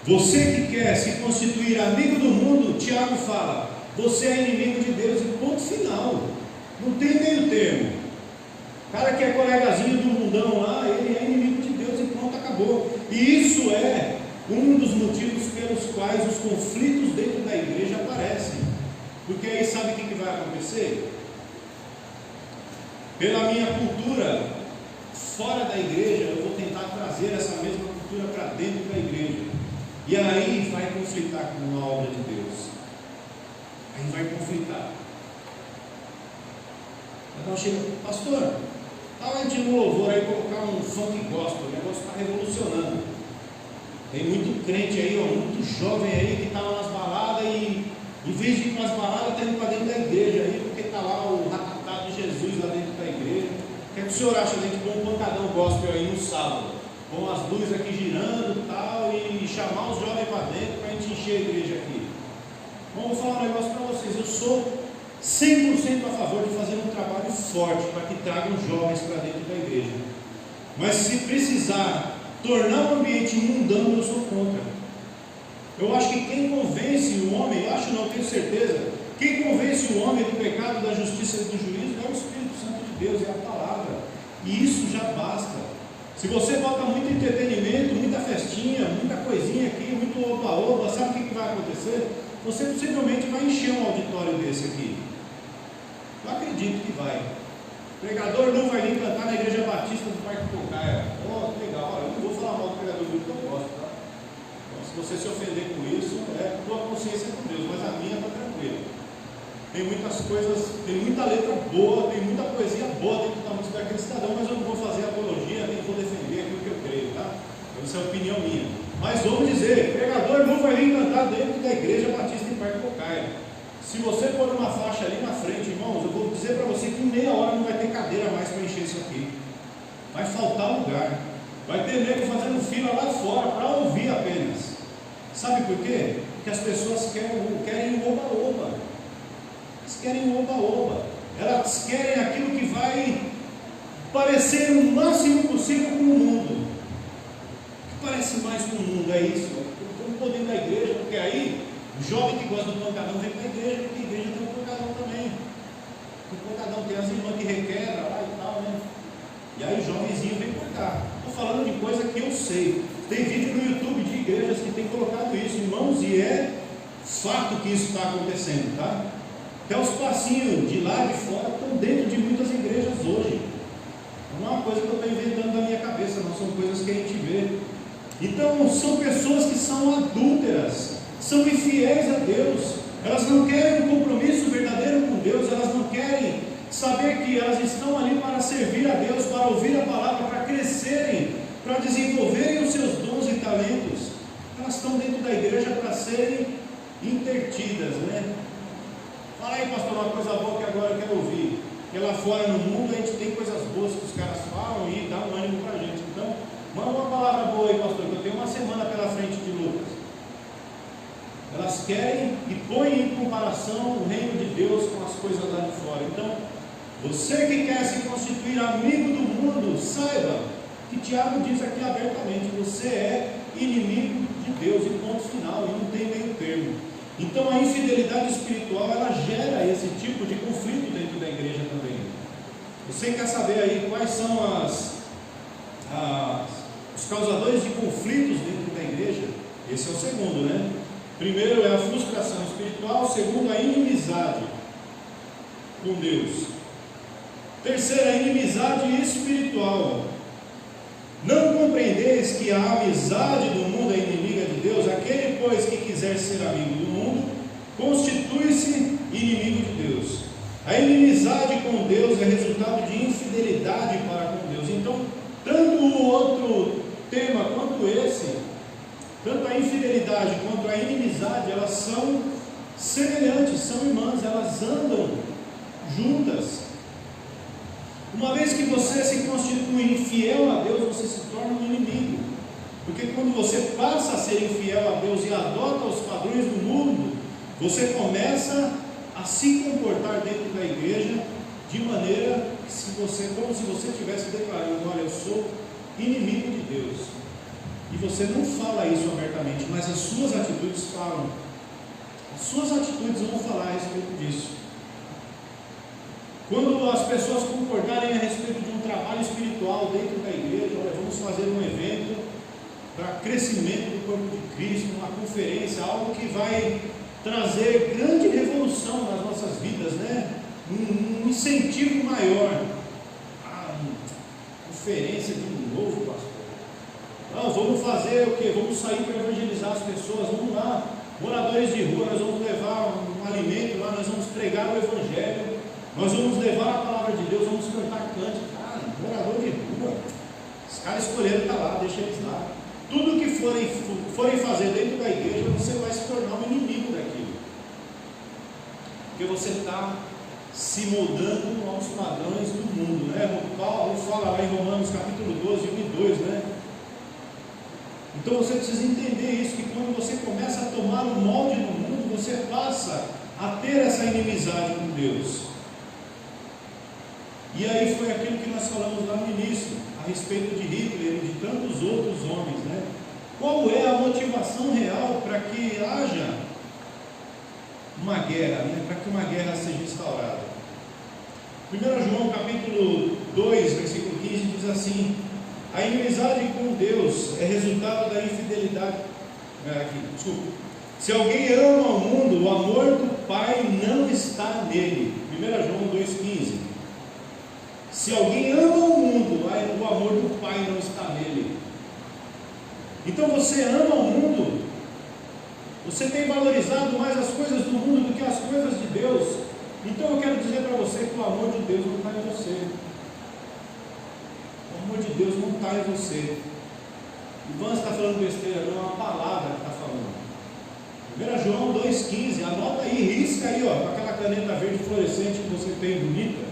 Você que quer se constituir amigo do mundo, Tiago fala, você é inimigo de Deus, e ponto final, não tem meio termo. O cara que é colegazinho do mundão lá, ele é inimigo de Deus e pronto, acabou. E isso é um dos motivos pelos quais os conflitos dentro da igreja aparecem, porque aí sabe o que vai acontecer? Pela minha cultura fora da igreja, eu vou tentar trazer essa mesma cultura para dentro da igreja, e aí vai conflitar com a obra de Deus, aí vai conflitar. Então chega, pastor, estava de no louvor aí colocar um funk gospel, o negócio está revolucionando. Tem muito crente aí, ó, muito jovem aí que está lá nas baladas e em vez de ir para as baladas, está indo para dentro da igreja aí, porque está lá o ratatá de Jesus lá dentro da igreja. O que é que o senhor acha de pôr um pancadão gospel aí no sábado? Com as luzes aqui girando e tal, e chamar os jovens para dentro para a gente encher a igreja aqui. Bom, vou falar um negócio para vocês, eu sou 100% a favor de fazer um trabalho forte para que tragam jovens para dentro da igreja. Mas se precisar tornar o ambiente mundano, eu sou contra. Eu acho que quem convence o homem, eu acho não, tenho certeza, quem convence o homem do pecado, da justiça e do juízo é o Espírito Santo de Deus, é a palavra. E isso já basta. Se você bota muito entretenimento, muita festinha, muita coisinha aqui, muito oba-oba, sabe o que vai acontecer? Você possivelmente vai encher um auditório desse aqui. Eu acredito que vai. O pregador não vai vir cantar na Igreja Batista do Parque Tocaia. Oh, que legal. Eu não vou falar mal do pregador do que eu gosto, tá? Então, se você se ofender com isso, é tua consciência com Deus, mas a minha está tranquila. Tem muitas coisas, tem muita letra boa, tem muita poesia boa dentro da música daquele cidadão, mas eu não vou fazer apologia, nem vou defender aquilo que eu creio, tá? Essa é a opinião minha. Mas vamos dizer, pregador não vai vir cantar dentro da Igreja Batista em Parque Tocaia. Se você pôr uma faixa ali na frente, irmãos, eu vou dizer para você que em meia hora não vai ter cadeira mais para encher isso aqui. Vai faltar lugar. Vai ter nego fazendo fila lá fora para ouvir apenas. Sabe por quê? Porque as pessoas querem o oba-oba. Elas querem o oba-oba. Elas querem aquilo que vai parecer o máximo possível com o mundo. O que parece mais com o mundo é isso. O poder da igreja, porque aí o jovem que gosta do pancadão vem para a igreja, porque a igreja tem um pancadão também. O pancadão tem as irmãs que requebram lá e tal, né? E aí o jovenzinho vem para cá. Estou falando de coisa que eu sei. Tem vídeo no YouTube de igrejas que tem colocado isso, irmãos, e é fato que isso está acontecendo, tá? Até os passinhos de lá de fora estão dentro de muitas igrejas hoje. Não é uma coisa que eu estou inventando da minha cabeça, não, são coisas que a gente vê. Então, são pessoas que são adúlteras, são infiéis a Deus, elas não querem um compromisso verdadeiro com Deus, elas não querem saber que elas estão ali para servir a Deus, para ouvir a palavra, para crescerem, para desenvolverem os seus dons e talentos. Elas estão dentro da igreja para serem intertidas, né? Fala aí, pastor, uma coisa boa que agora eu quero ouvir. Porque lá fora no mundo a gente tem coisas boas que os caras falam e dá um ânimo para a gente. Então, manda uma palavra boa aí, pastor, que eu tenho uma semana pela frente de lutas. Elas querem e põem em comparação o reino de Deus com as coisas lá de fora. Então, você que quer se constituir amigo do mundo, saiba que Tiago diz aqui abertamente: você é inimigo de Deus, e ponto final, e não tem meio termo. Então a infidelidade espiritual, ela gera esse tipo de conflito dentro da igreja também. Você quer saber aí quais são os causadores de conflitos dentro da igreja? Esse é o segundo, né? Primeiro é a frustração espiritual, segundo a inimizade com Deus. Terceiro, a inimizade espiritual. Não compreendeis que a amizade do mundo é inimiga de Deus? Aquele, pois, que quiser ser amigo do mundo, constitui-se inimigo de Deus. A inimizade com Deus é resultado de infidelidade para com Deus. Então, tanto o outro tema quanto esse, tanto a infidelidade quanto a inimizade, elas são semelhantes, são irmãs, elas andam juntas. Uma vez que você se constitui infiel a Deus, você se torna um inimigo. Porque quando você passa a ser infiel a Deus e adota os padrões do mundo, você começa a se comportar dentro da igreja de maneira que como se você estivesse declarando: olha, eu sou inimigo de Deus. E você não fala isso abertamente, mas as suas atitudes falam. As suas atitudes vão falar a respeito disso. Quando as pessoas concordarem a respeito de um trabalho espiritual dentro da igreja, olha, vamos fazer um evento para crescimento do corpo de Cristo, uma conferência, algo que vai trazer grande revolução nas nossas vidas, né? Um incentivo maior. Conferência de um novo pastor. Não, vamos fazer o quê? Vamos sair para evangelizar as pessoas, vamos lá, moradores de rua, nós vamos levar um alimento lá, nós vamos pregar o evangelho. Nós vamos levar a palavra de Deus, vamos cantar cântico. Morador de rua, os caras escolheram estar lá, deixa eles lá. Tudo que forem fazer dentro da igreja, você vai se tornar um inimigo daquilo. Porque você está se moldando aos padrões do mundo, né? O Paulo fala lá em Romanos capítulo 12, 1 e 2, né? Então você precisa entender isso, que quando você começa a tomar o molde do mundo, você passa a ter essa inimizade com Deus. E aí foi aquilo que nós falamos lá no início. a respeito de Hitler e de tantos outros homens, né? Qual é a motivação real para que haja uma guerra, né? Para que uma guerra seja instaurada? 1 João capítulo 2, versículo 15 diz assim: a inimizade com Deus é resultado da infidelidade. Se alguém ama o mundo, o amor do Pai não está nele. 1 João 2,15. Se alguém ama o mundo, o amor do Pai não está nele. Então você ama o mundo, você tem valorizado mais as coisas do mundo do que as coisas de Deus. Então eu quero dizer para você que o amor de Deus não está em você. O amor de Deus não está em você. Ivan está falando besteira, não é uma palavra que está falando. 1 João 2,15, anota aí, risca aí, ó, com aquela caneta verde fluorescente que você tem bonita,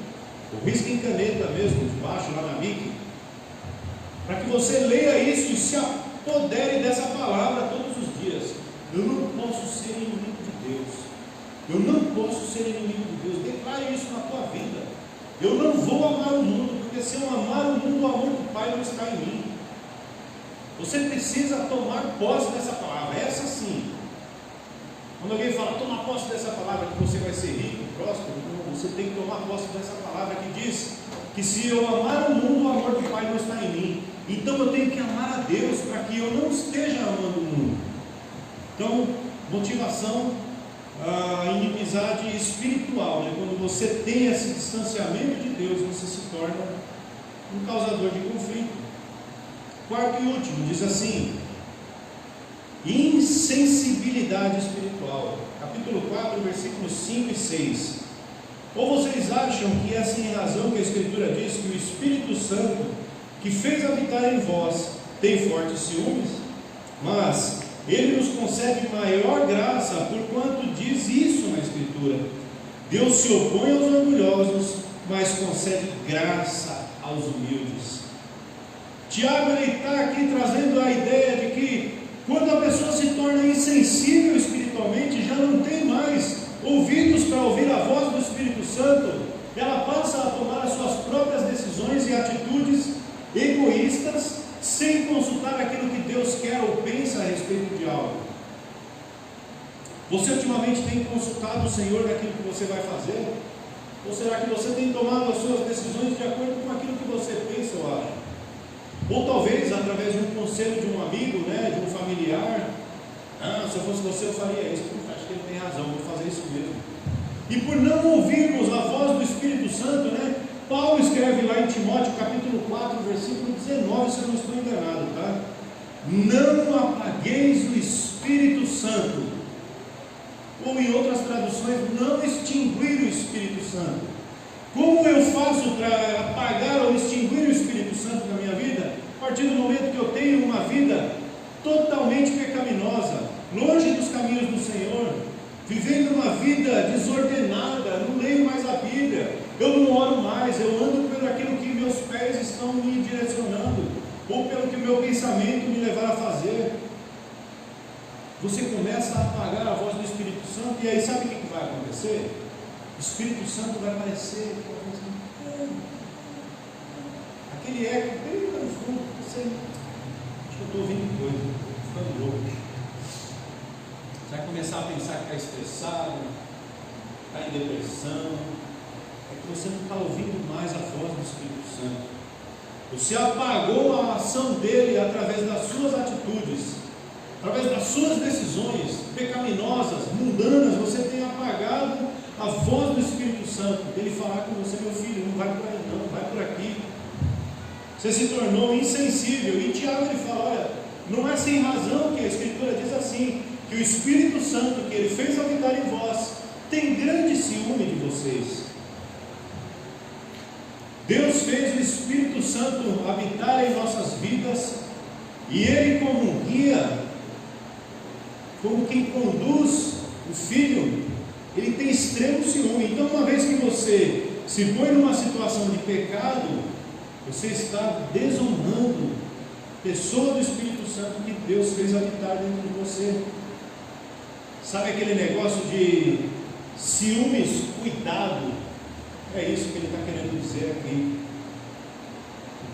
ou risca em caneta mesmo, de baixo, lá na Mickey, para que você leia isso e se apodere dessa palavra todos os dias. Eu não posso ser inimigo de Deus. Eu não posso ser inimigo de Deus. Declare isso na tua vida. Eu não vou amar o mundo, porque se eu amar o mundo, o amor do Pai não está em mim. Você precisa tomar posse dessa palavra, essa sim. Quando alguém fala, toma posse dessa palavra que você vai ser rico, próspero, você tem que tomar posse dessa palavra que diz que se eu amar o mundo, o amor do Pai não está em mim. Então eu tenho que amar a Deus para que eu não esteja amando o mundo. Então, motivação, a inimizade espiritual, né? Quando você tem esse distanciamento de Deus, você se torna um causador de conflito. Quarto e último, diz assim: insensibilidade espiritual. Capítulo 4, versículos 5 e 6. Ou vocês acham que é sem razão que a Escritura diz que o Espírito Santo, que fez habitar em vós, tem fortes ciúmes? Mas Ele nos concede maior graça, porquanto diz isso na Escritura: Deus se opõe aos orgulhosos, mas concede graça aos humildes. Tiago está aqui trazendo a ideia de que quando a pessoa se torna insensível espiritualmente, já não tem mais ouvidos para ouvir a voz do Espírito Santo, ela passa a tomar as suas próprias decisões e atitudes egoístas, sem consultar aquilo que Deus quer ou pensa a respeito de algo. Você ultimamente tem consultado o Senhor naquilo que você vai fazer? Ou será que você tem tomado as suas decisões de acordo com aquilo que você pensa ou acha? Ou talvez através de um conselho de um amigo, né, de um familiar. Se eu fosse você eu faria isso. Acho que ele tem razão, vou fazer isso mesmo. E por não ouvirmos a voz do Espírito Santo, né, Paulo escreve lá em Timóteo capítulo 4, versículo 19, se eu não estou enganado, tá? Não apagueis o Espírito Santo. Ou em outras traduções, não extinguir o Espírito Santo. Como eu faço para apagar ou extinguir o Espírito Santo na minha vida? A partir do momento que eu tenho uma vida totalmente pecaminosa, longe dos caminhos do Senhor, vivendo uma vida desordenada, não leio mais a Bíblia, eu não oro mais, eu ando por aquilo que meus pés estão me direcionando, ou pelo que o meu pensamento me levar a fazer. Você começa a apagar a voz do Espírito Santo, e aí sabe o que vai acontecer? O Espírito Santo vai aparecer, aquele eco bem lá no fundo. Acho que eu estou ouvindo coisa, estou ficando louco. Você vai começar a pensar que está estressado, está em depressão. É que você não está ouvindo mais a voz do Espírito Santo. Você apagou a ação dele através das suas atitudes, através das suas decisões pecaminosas, mundanas. Você tem apagado a voz do Espírito Santo, dele falar com você: meu filho, não vai por aí não, vai por aqui. Você se tornou insensível. E Tiago ele fala: olha, não é sem razão que a Escritura diz assim, que o Espírito Santo que ele fez habitar em vós tem grande ciúme de vocês. Deus fez o Espírito Santo habitar em nossas vidas, e ele, como guia, como quem conduz o Filho, ele tem extremo ciúme. Então, uma vez que você se põe numa situação de pecado, você está desonrando a pessoa do Espírito Santo que Deus fez habitar dentro de você. Sabe aquele negócio de ciúmes, cuidado? É isso que ele está querendo dizer aqui.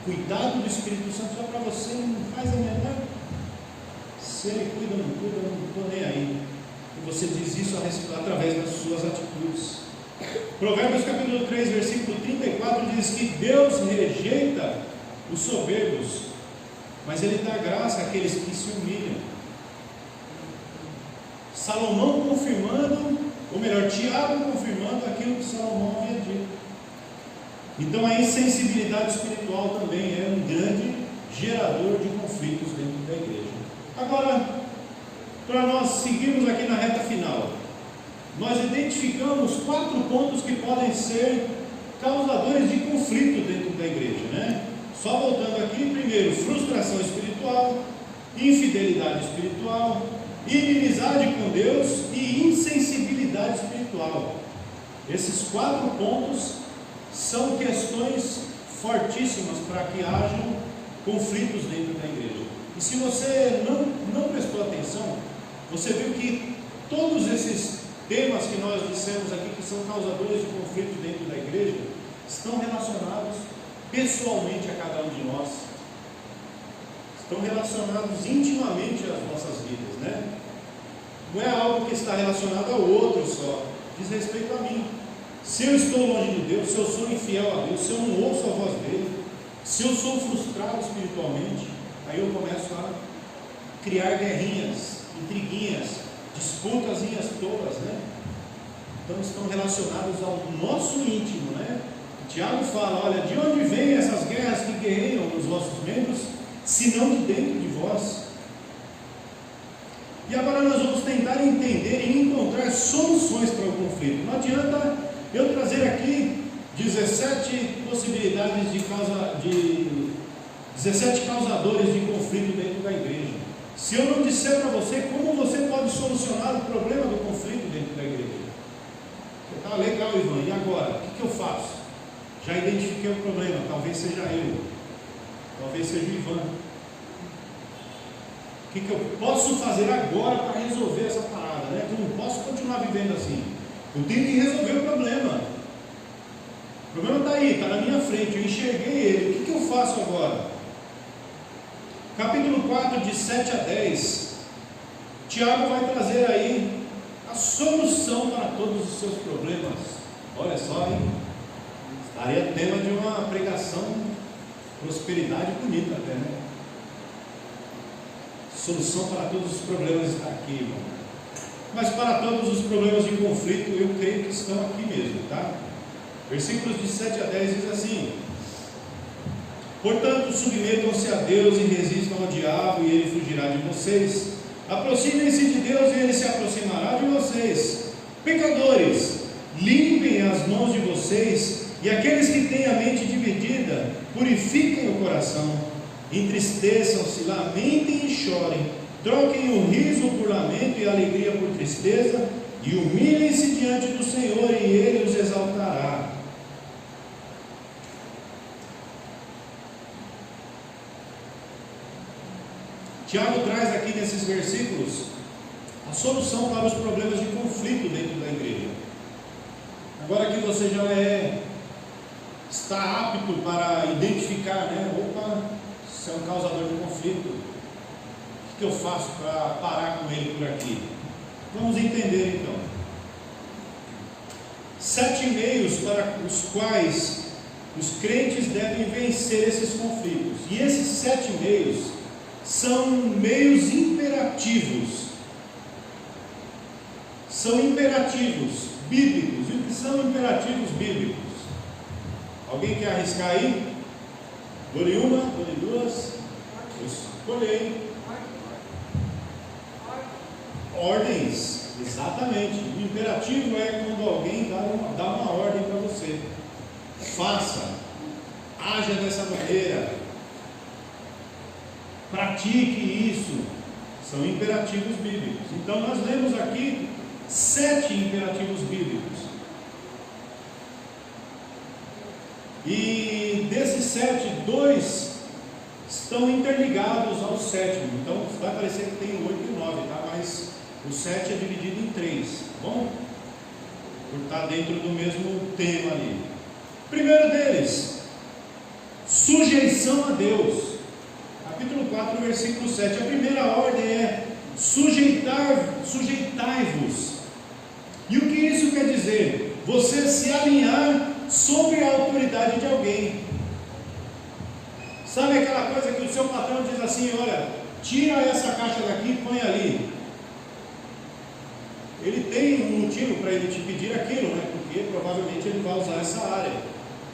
cuidado do Espírito Santo só para você, não faz a menor. Se ele cuida ou não cuida, eu não estou nem aí. E você diz isso através das suas atitudes. Provérbios capítulo 3, versículo 34 diz que Deus rejeita os soberbos, mas Ele dá graça àqueles que se humilham. Salomão confirmando, ou melhor, Tiago confirmando aquilo que Salomão havia dito. Então a insensibilidade espiritual também é um grande gerador de conflitos dentro da igreja. Agora, para nós seguirmos aqui na reta final, nós identificamos 4 pontos que podem ser causadores de conflito dentro da igreja, né? Só voltando aqui, primeiro, frustração espiritual, infidelidade espiritual, inimizade com Deus e insensibilidade espiritual. Esses 4 pontos são questões fortíssimas para que hajam conflitos dentro da igreja. E se você não prestou atenção, você viu que todos esses temas que nós dissemos aqui, que são causadores de conflito dentro da igreja, estão relacionados pessoalmente a cada um de nós, estão relacionados intimamente às nossas vidas, né? Não é algo que está relacionado ao outro só, diz respeito a mim. Se eu estou longe de Deus, se eu sou infiel a Deus, se eu não ouço a voz dele, se eu sou frustrado espiritualmente, aí eu começo a criar guerrinhas, intriguinhas, disputazinhas tolas, né? Então estão relacionados ao nosso íntimo, né? Tiago fala, olha, de onde vêm essas guerras que guerreiam nos vossos membros, se não de dentro de vós? E agora nós vamos tentar entender e encontrar soluções para o conflito. Não adianta eu trazer aqui 17 possibilidades de 17 causadores de conflito dentro da igreja, se eu não disser para você como você pode solucionar o problema do conflito dentro da igreja. Tá legal, Ivan, e agora? O que eu faço? Já identifiquei o problema, talvez seja eu, talvez seja o Ivan. O que eu posso fazer agora para resolver essa parada, né? Eu não posso continuar vivendo assim. Eu tenho que resolver o problema. O problema está aí, está na minha frente, eu enxerguei ele. O que eu faço agora? Capítulo 4, de 7 a 10, Tiago vai trazer aí a solução para todos os seus problemas. Olha só, hein? Estaria tema de uma pregação, prosperidade bonita até, né? Solução para todos os problemas está aqui, irmão. Mas para todos os problemas de conflito, eu creio que estão aqui mesmo, tá? Versículos de 7 a 10 diz assim: portanto, submetam-se a Deus e resistam ao diabo, e ele fugirá de vocês. Aproximem-se de Deus e ele se aproximará de vocês. Pecadores, limpem as mãos de vocês, e aqueles que têm a mente dividida, purifiquem o coração. Entristeçam-se, lamentem e chorem. Troquem o riso por lamento e a alegria por tristeza, e humilhem-se diante do Senhor, e Ele os exaltará. Tiago traz aqui nesses versículos a solução para os problemas de conflito dentro da igreja. Agora que você já está apto para identificar, né? Opa, isso é um causador de conflito. O que eu faço para parar com ele por aqui? Vamos entender então. 7 meios para os quais os crentes devem vencer esses conflitos. E esses 7 meios são meios imperativos. São imperativos bíblicos. E o que são imperativos bíblicos? Alguém quer arriscar aí? Dou-lhe uma, dou-lhe duas. Eu escolhi. Ordens, exatamente. O imperativo é quando alguém dá uma ordem para você. Faça, haja dessa maneira, pratique isso. São imperativos bíblicos. Então nós lemos aqui 7 imperativos bíblicos. E desses 7, 2 estão interligados ao 7º. Então vai parecer que tem 8 e 9, tá? Mas o 7 é dividido em 3, tá bom? Por estar dentro do mesmo tema ali. Primeiro deles, sujeição a Deus. Capítulo 4, versículo 7. A primeira ordem é sujeitai-vos. E o que isso quer dizer? Você se alinhar sobre a autoridade de alguém. Sabe aquela coisa que o seu patrão diz assim: olha, tira essa caixa daqui e põe ali. Ele tem um motivo para ele te pedir aquilo, né? Porque provavelmente ele vai usar essa área.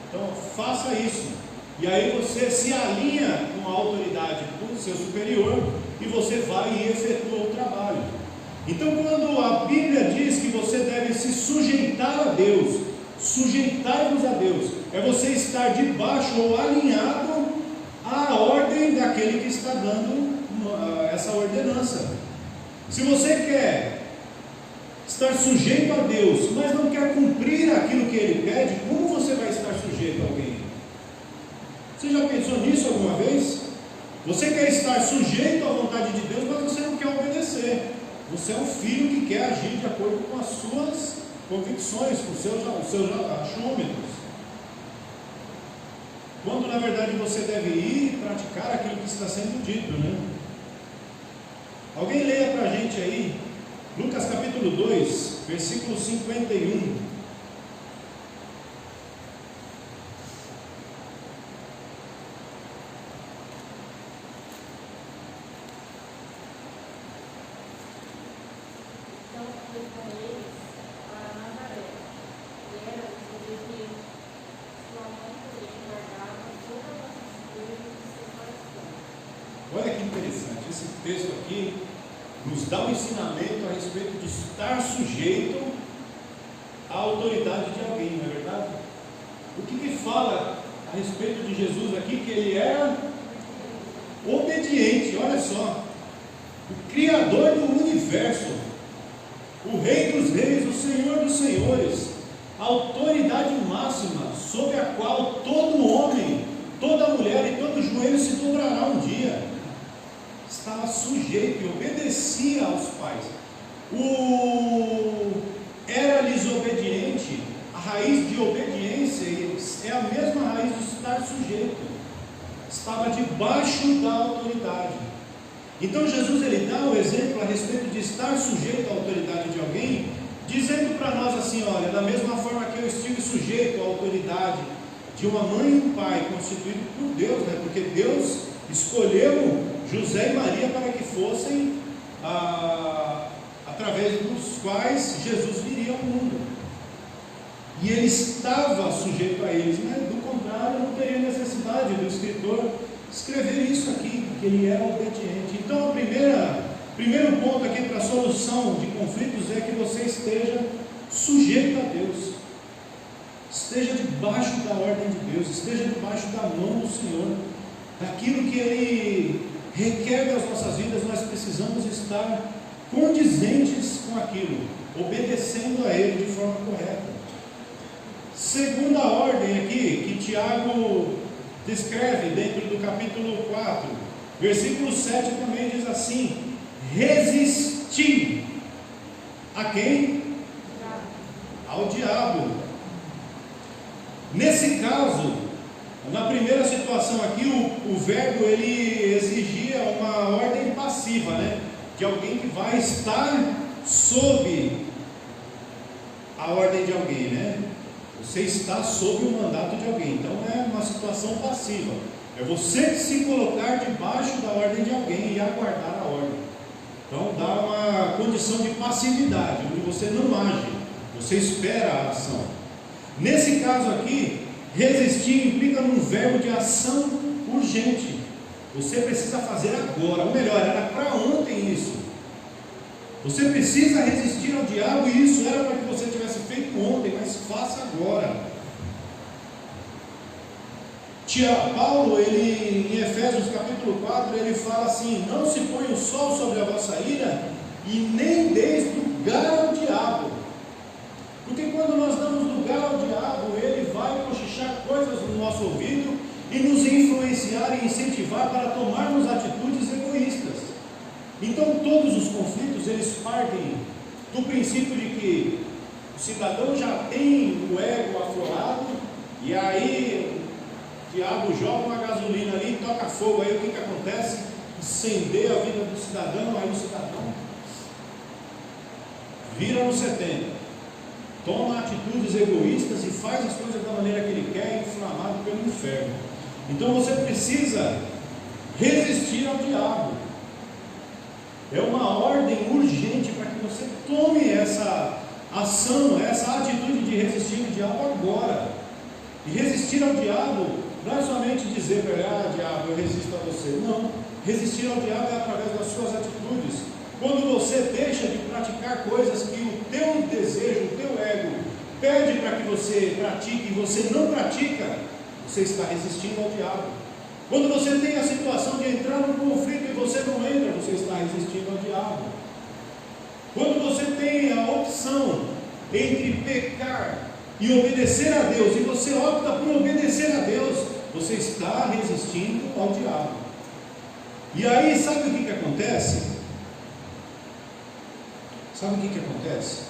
Então faça isso. E aí você se alinha com a autoridade do seu superior e você vai e efetua o trabalho. Então, quando a Bíblia diz que você deve se sujeitar a Deus, sujeitar-vos a Deus, é você estar debaixo ou alinhado à ordem daquele que está dando essa ordenança. Se você quer estar sujeito a Deus, mas não quer cumprir aquilo que Ele pede, como você vai estar sujeito a alguém? Você já pensou nisso alguma vez? Você quer estar sujeito à vontade de Deus, mas você não quer obedecer. Você é um filho que quer agir de acordo com as suas convicções, com os seus achômetros. Quando na verdade você deve ir e praticar aquilo que está sendo dito, né? Alguém leia para a gente aí, Lucas capítulo 2, versículo 51. Olha que interessante, esse texto aqui nos dá um ensinamento a respeito de estar sujeito à autoridade de alguém, não é verdade? O que fala a respeito de Jesus aqui? Que ele era obediente, olha só, o Criador do universo, o Rei dos Reis, o Senhor dos Senhores, a autoridade máxima sobre a qual todo homem, toda mulher e todo joelho se dobrará um dia. Estava sujeito e obedecia aos pais. Era-lhes obediente. A raiz de obediência é a mesma raiz de estar sujeito. Estava debaixo da autoridade. Então Jesus ele dá o exemplo a respeito de estar sujeito à autoridade de alguém, dizendo para nós assim: olha, da mesma forma que eu estive sujeito à autoridade de uma mãe e um pai constituído por Deus, né? Porque Deus escolheu José e Maria para que fossem através dos quais Jesus viria ao mundo, e ele estava sujeito a eles, né? Do contrário, não teria necessidade do escritor escrever isso aqui, porque ele era obediente. Então o primeiro ponto aqui para a solução de conflitos é que você esteja sujeito a Deus, esteja debaixo da ordem de Deus, esteja debaixo da mão do Senhor. Daquilo que Ele requer das nossas vidas, nós precisamos estar condizentes com aquilo, obedecendo a Ele de forma correta. Segunda ordem aqui, que Tiago descreve dentro do capítulo 4, versículo 7 também diz assim: resistir a quem? Ao diabo. Nesse caso, na primeira situação aqui, o verbo ele exigia uma ordem passiva, né? De alguém que vai estar sob a ordem de alguém, né? Você está sob o mandato de alguém, então é uma situação passiva. É você se colocar debaixo da ordem de alguém e aguardar a ordem. Então dá uma condição de passividade, onde você não age, você espera a ação. Nesse caso aqui, resistir implica num verbo de ação urgente. Você precisa fazer agora, ou melhor, era para ontem isso. Você precisa resistir ao diabo, e isso era para que você tivesse feito ontem, mas faça agora. Paulo, ele, em Efésios capítulo 4, ele fala assim: não se põe o sol sobre a vossa ira, e nem deis lugar ao diabo. Porque quando nós damos lugar ao diabo, ele vai cochichar coisas no nosso ouvido e nos influenciar e incentivar para tomarmos atitudes egoístas. Então todos os conflitos, eles partem do princípio de que o cidadão já tem o ego aflorado, e aí O diabo joga uma gasolina ali, toca fogo, aí o que acontece? Incendeia a vida do cidadão, aí o cidadão vira no 70, toma atitudes egoístas e faz as coisas da maneira que ele quer, inflamado pelo inferno. Então você precisa resistir ao diabo. É uma ordem urgente para que você tome essa ação, essa atitude de resistir ao diabo agora. E resistir ao diabo não é somente dizer para ele: diabo, eu resisto a você. Não, resistir ao diabo é através das suas atitudes. Quando você deixa de praticar coisas que o teu desejo, o teu ego pede para que você pratique e você não pratica, você está resistindo ao diabo. Quando você tem a situação de entrar num conflito e você não entra, você está resistindo ao diabo. Quando você tem a opção entre pecar e obedecer a Deus, e você opta por obedecer a Deus, você está resistindo ao diabo. E aí, sabe o que acontece? Sabe o que acontece?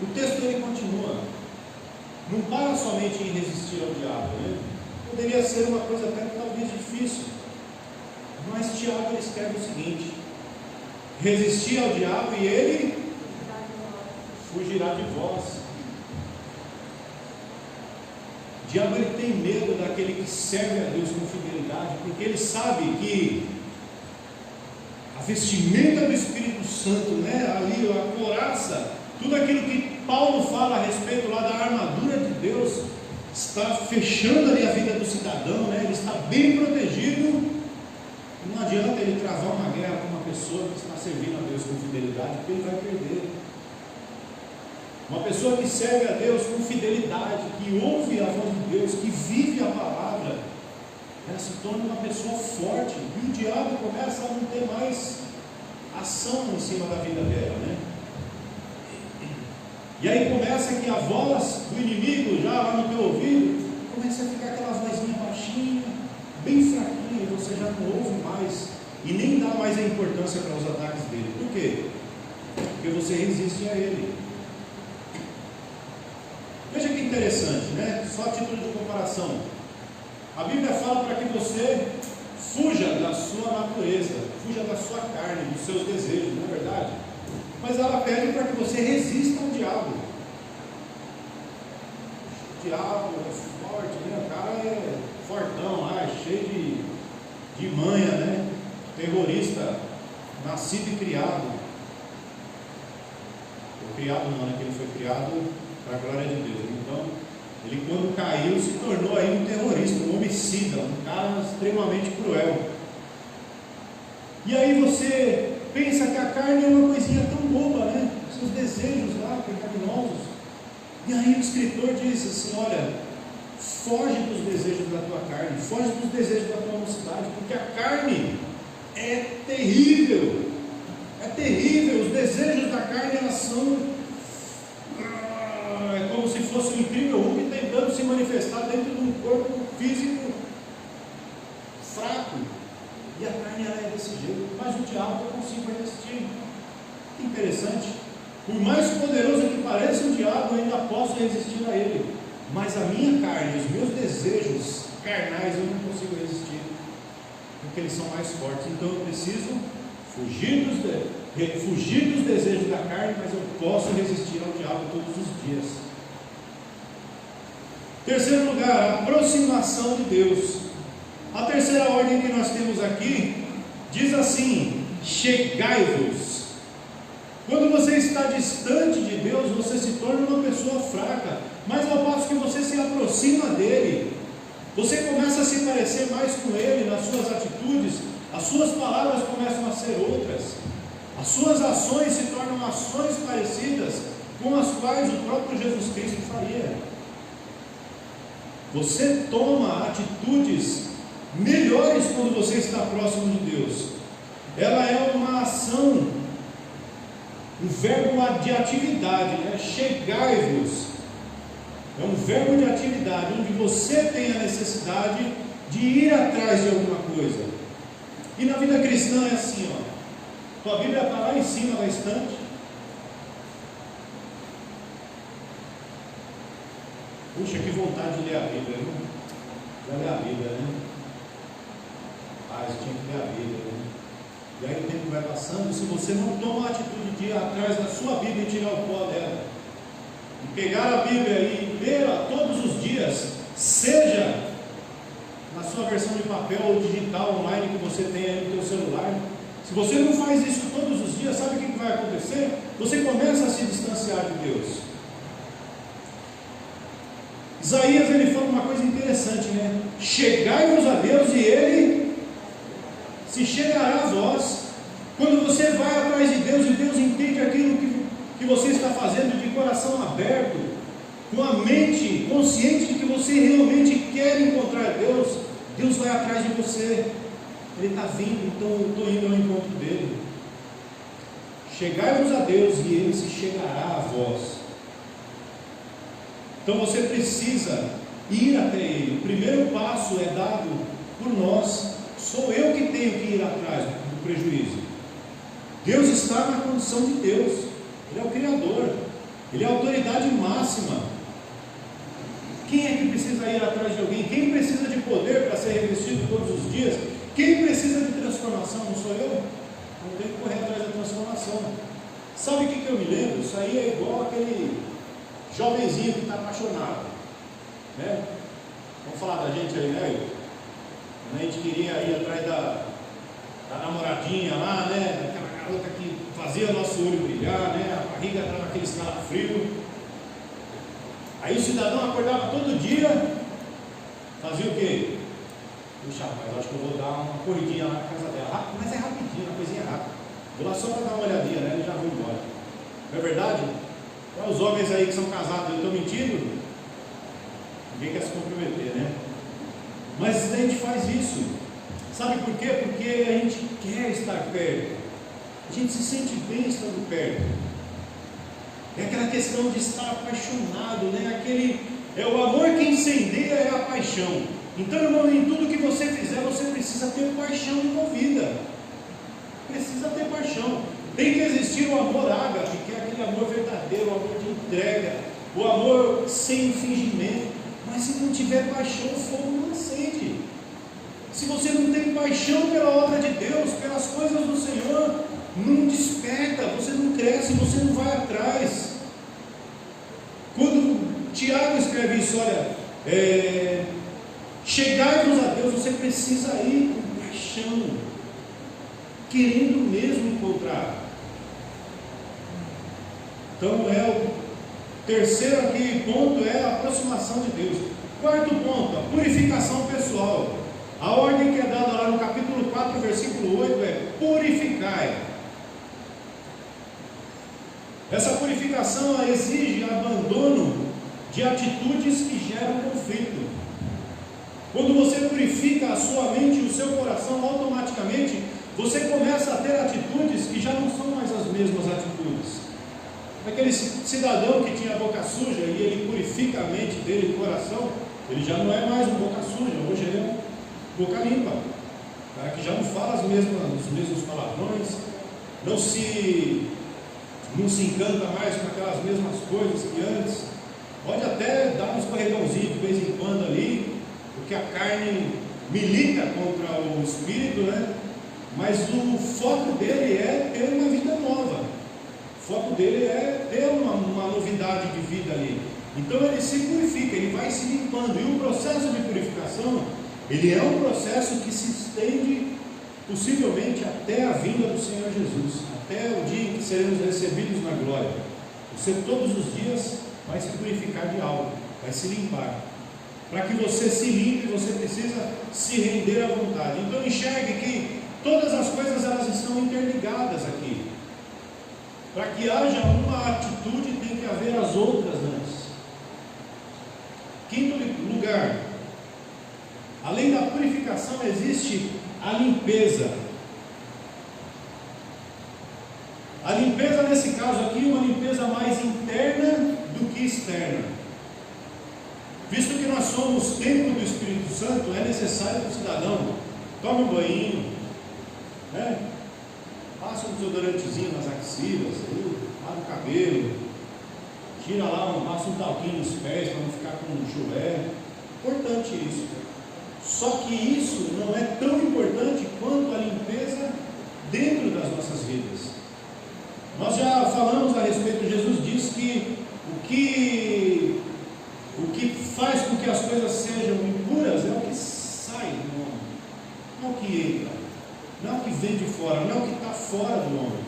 O texto ele continua. Não para somente em resistir ao diabo, né? Poderia ser uma coisa até talvez difícil. Mas Tiago ele escreve o seguinte: resistir ao diabo e ele fugirá de vós. O diabo ele tem medo daquele que serve a Deus com fidelidade, porque ele sabe que a vestimenta do Espírito Santo, né, ali a couraça, tudo aquilo que Paulo fala a respeito lá da armadura de Deus, está fechando ali a vida do cidadão, né? Ele está bem protegido. Não adianta ele travar uma guerra com uma pessoa que está servindo a Deus com fidelidade, porque ele vai perder. Uma pessoa que serve a Deus com fidelidade, que ouve a voz de Deus, que vive a palavra, ela se torna uma pessoa forte, e o diabo começa a não ter mais ação em cima da vida dela, né? E aí começa que a voz do inimigo, já lá no teu ouvido, começa a ficar aquela vozinha baixinha, bem fraquinha, e você já não ouve mais, e nem dá mais a importância para os ataques dele. Por quê? Porque você resiste a ele. Veja que interessante, né? Só a título de comparação. A Bíblia fala para que você fuja da sua natureza, fuja da sua carne, dos seus desejos, não é verdade? Mas ela pede para que você resista ao diabo. O diabo é forte, né? O cara é fortão, é cheio de manha, né? Terrorista, nascido e criado. Criado não, né? Que ele foi criado para a glória de Deus. Então, ele quando caiu se tornou aí um terrorista, um homicida, um cara extremamente cruel. E aí você pensa que a carne é uma coisinha tão boba, né? Seus desejos lá, pecaminosos. E aí o escritor diz assim: olha, foge dos desejos da tua carne, foge dos desejos da tua mocidade, porque a carne é terrível. É terrível. Os desejos da carne, elas são é como se fosse um incrível Hulk tentando se manifestar dentro de um corpo físico fraco. E a carne ela é desse jeito, mas o diabo eu consigo resistir. Que interessante. Por mais poderoso que pareça o diabo, eu ainda posso resistir a ele. Mas a minha carne, os meus desejos carnais, eu não consigo resistir, porque eles são mais fortes. Então eu preciso fugir dos desejos da carne, mas eu posso resistir ao diabo todos os dias. Terceiro lugar, aproximação de Deus. A terceira ordem que nós temos aqui diz assim: chegai-vos. Quando você está distante de Deus, você se torna uma pessoa fraca, mas ao passo que você se aproxima dele, você começa a se parecer mais com ele nas suas atitudes, as suas palavras começam a ser outras, as suas ações se tornam ações parecidas com as quais o próprio Jesus Cristo faria. Você toma atitudes melhores quando você está próximo de Deus. Ela é uma ação, um verbo de atividade, né? Chegai-vos. É um verbo de atividade, onde você tem a necessidade de ir atrás de alguma coisa. E na vida cristã é assim, ó. Tua Bíblia está lá em cima da estante. Puxa, que vontade de ler a Bíblia, não? Já lê a Bíblia, né? Tinha que ler a Bíblia, né? E aí o tempo vai passando, se você não toma a atitude de ir atrás da sua Bíblia e tirar o pó dela, e pegar a Bíblia e lê-la todos os dias, seja na sua versão de papel ou digital online que você tem aí no seu celular, se você não faz isso todos os dias, sabe o que vai acontecer? Você começa a se distanciar de Deus. Isaías, ele fala uma coisa interessante, né? Chegai-vos a Deus e Ele se chegará a vós. Quando você vai atrás de Deus e Deus entende aquilo que você está fazendo de coração aberto, com a mente consciente de que você realmente quer encontrar Deus, Deus vai atrás de você. Ele está vindo, então eu estou indo ao encontro dele. Chegai-vos a Deus e Ele se chegará a vós. Então você precisa ir até Ele. O primeiro passo é dado por nós. Sou eu que tenho que ir atrás do prejuízo. Deus está na condição de Deus. Ele é o Criador. Ele é a autoridade máxima. Quem é que precisa ir atrás de alguém? Quem precisa de poder para ser revestido todos os dias? Quem precisa de transformação? Não sou eu? Eu tenho que correr atrás da transformação. Sabe o que eu me lembro? Isso aí é igual aquele jovenzinho que está apaixonado, né? Vamos falar da gente aí, né? Quando a gente queria ir atrás da namoradinha lá, né? Daquela garota que fazia nosso olho brilhar, né? A barriga estava naquele escalafrio. Aí o cidadão acordava todo dia, fazia o quê? Puxa, rapaz, acho que eu vou dar uma corridinha lá na casa dela. Mas é rapidinho, uma coisinha rápida. Vou lá só para dar uma olhadinha, né? E já vou embora. Não é verdade? Para os homens aí que são casados, eu estou mentindo? Ninguém quer se comprometer, né? Mas a gente faz isso. Sabe por quê? Porque a gente quer estar perto. A gente se sente bem estando perto. É aquela questão de estar apaixonado, né? É o amor que incendeia, é a paixão. Então, irmão, em tudo que você fizer, você precisa ter paixão envolvida. Precisa ter paixão. Tem que existir o amor ágape, que é aquele amor verdadeiro, o amor de entrega, o amor sem fingimento. Mas se não tiver paixão, o fogo não acende. Se você não tem paixão pela obra de Deus, pelas coisas do Senhor, não desperta, você não cresce, você não vai atrás. Quando Tiago escreve isso, olha, chegai-vos a Deus, você precisa ir com paixão, querendo mesmo encontrar. Então o terceiro aqui ponto é a aproximação de Deus. Quarto ponto, a purificação pessoal. A ordem que é dada lá no capítulo 4, versículo 8 é purificai. Essa purificação exige abandono de atitudes que geram conflito. Quando você purifica a sua mente e o seu coração, automaticamente você começa a ter atitudes que já não são mais as mesmas atitudes. Aquele cidadão que tinha a boca suja e ele purifica a mente dele e o coração, ele já não é mais um boca suja, hoje ele é um boca limpa. O cara que já não fala os mesmos palavrões, não se encanta mais com aquelas mesmas coisas que antes. Pode até dar um escorregãozinho de vez em quando ali, porque a carne milita contra o espírito, né? Mas o foco dele é ter uma vida nova. O foco dele é ter uma novidade de vida ali. Então ele se purifica, ele vai se limpando. E o processo de purificação, ele é um processo que se estende possivelmente até a vinda do Senhor Jesus, até o dia em que seremos recebidos na glória. Você todos os dias vai se purificar de algo, vai se limpar. Para que você se limpe, você precisa se render à vontade. Então enxergue que todas as coisas elas estão interligadas aqui. Para que haja uma atitude, tem que haver as outras antes. Quinto lugar, além da purificação, existe a limpeza. A limpeza, nesse caso aqui, uma limpeza mais interna do que externa. Visto que nós somos templo do Espírito Santo, é necessário que o cidadão tome um banho, né? Passa um desodorantezinho nas axilas, lava o cabelo, tira lá, passa um talquinho nos pés para não ficar com chulé. Importante isso. Só que isso não é tão importante quanto a limpeza dentro das nossas vidas. Nós já falamos a respeito, Jesus diz que o que faz com que as coisas sejam impuras é o que sai do homem, não é o que entra, não é o que vem de fora, não é o que está fora do homem.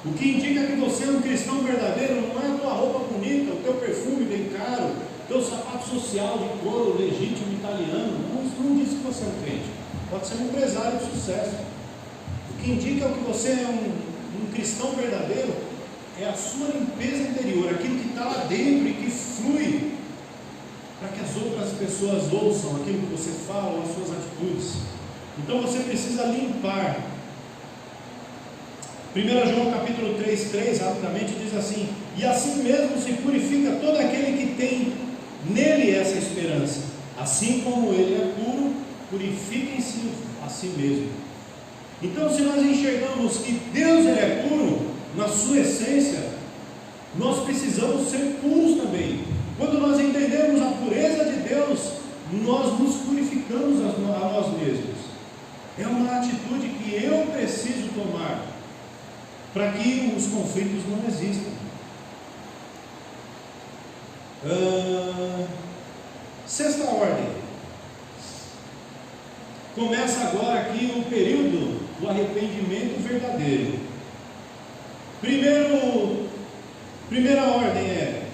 O que indica que você é um cristão verdadeiro não é a tua roupa bonita, o teu perfume bem caro, o teu sapato social de couro legítimo italiano. Isso não diz que você é um crente. Pode ser um empresário de sucesso. O que indica que você é um cristão verdadeiro é a sua limpeza interior, aquilo que está lá dentro e que flui para que as outras pessoas ouçam aquilo que você fala, as suas atitudes. Então você precisa limpar. 1 João capítulo 3, rapidamente diz assim: e assim mesmo se purifica todo aquele que tem nele essa esperança, assim como ele é puro, purifiquem-se a si mesmo. Então, se nós enxergamos que Deus ele é puro na sua essência, nós precisamos ser puros também. Quando nós entendemos a pureza de Deus, nós nos purificamos a nós mesmos. É uma atitude que eu preciso tomar para que os conflitos não existam. Sexta ordem. Começa agora aqui o período do arrependimento verdadeiro. Primeira ordem é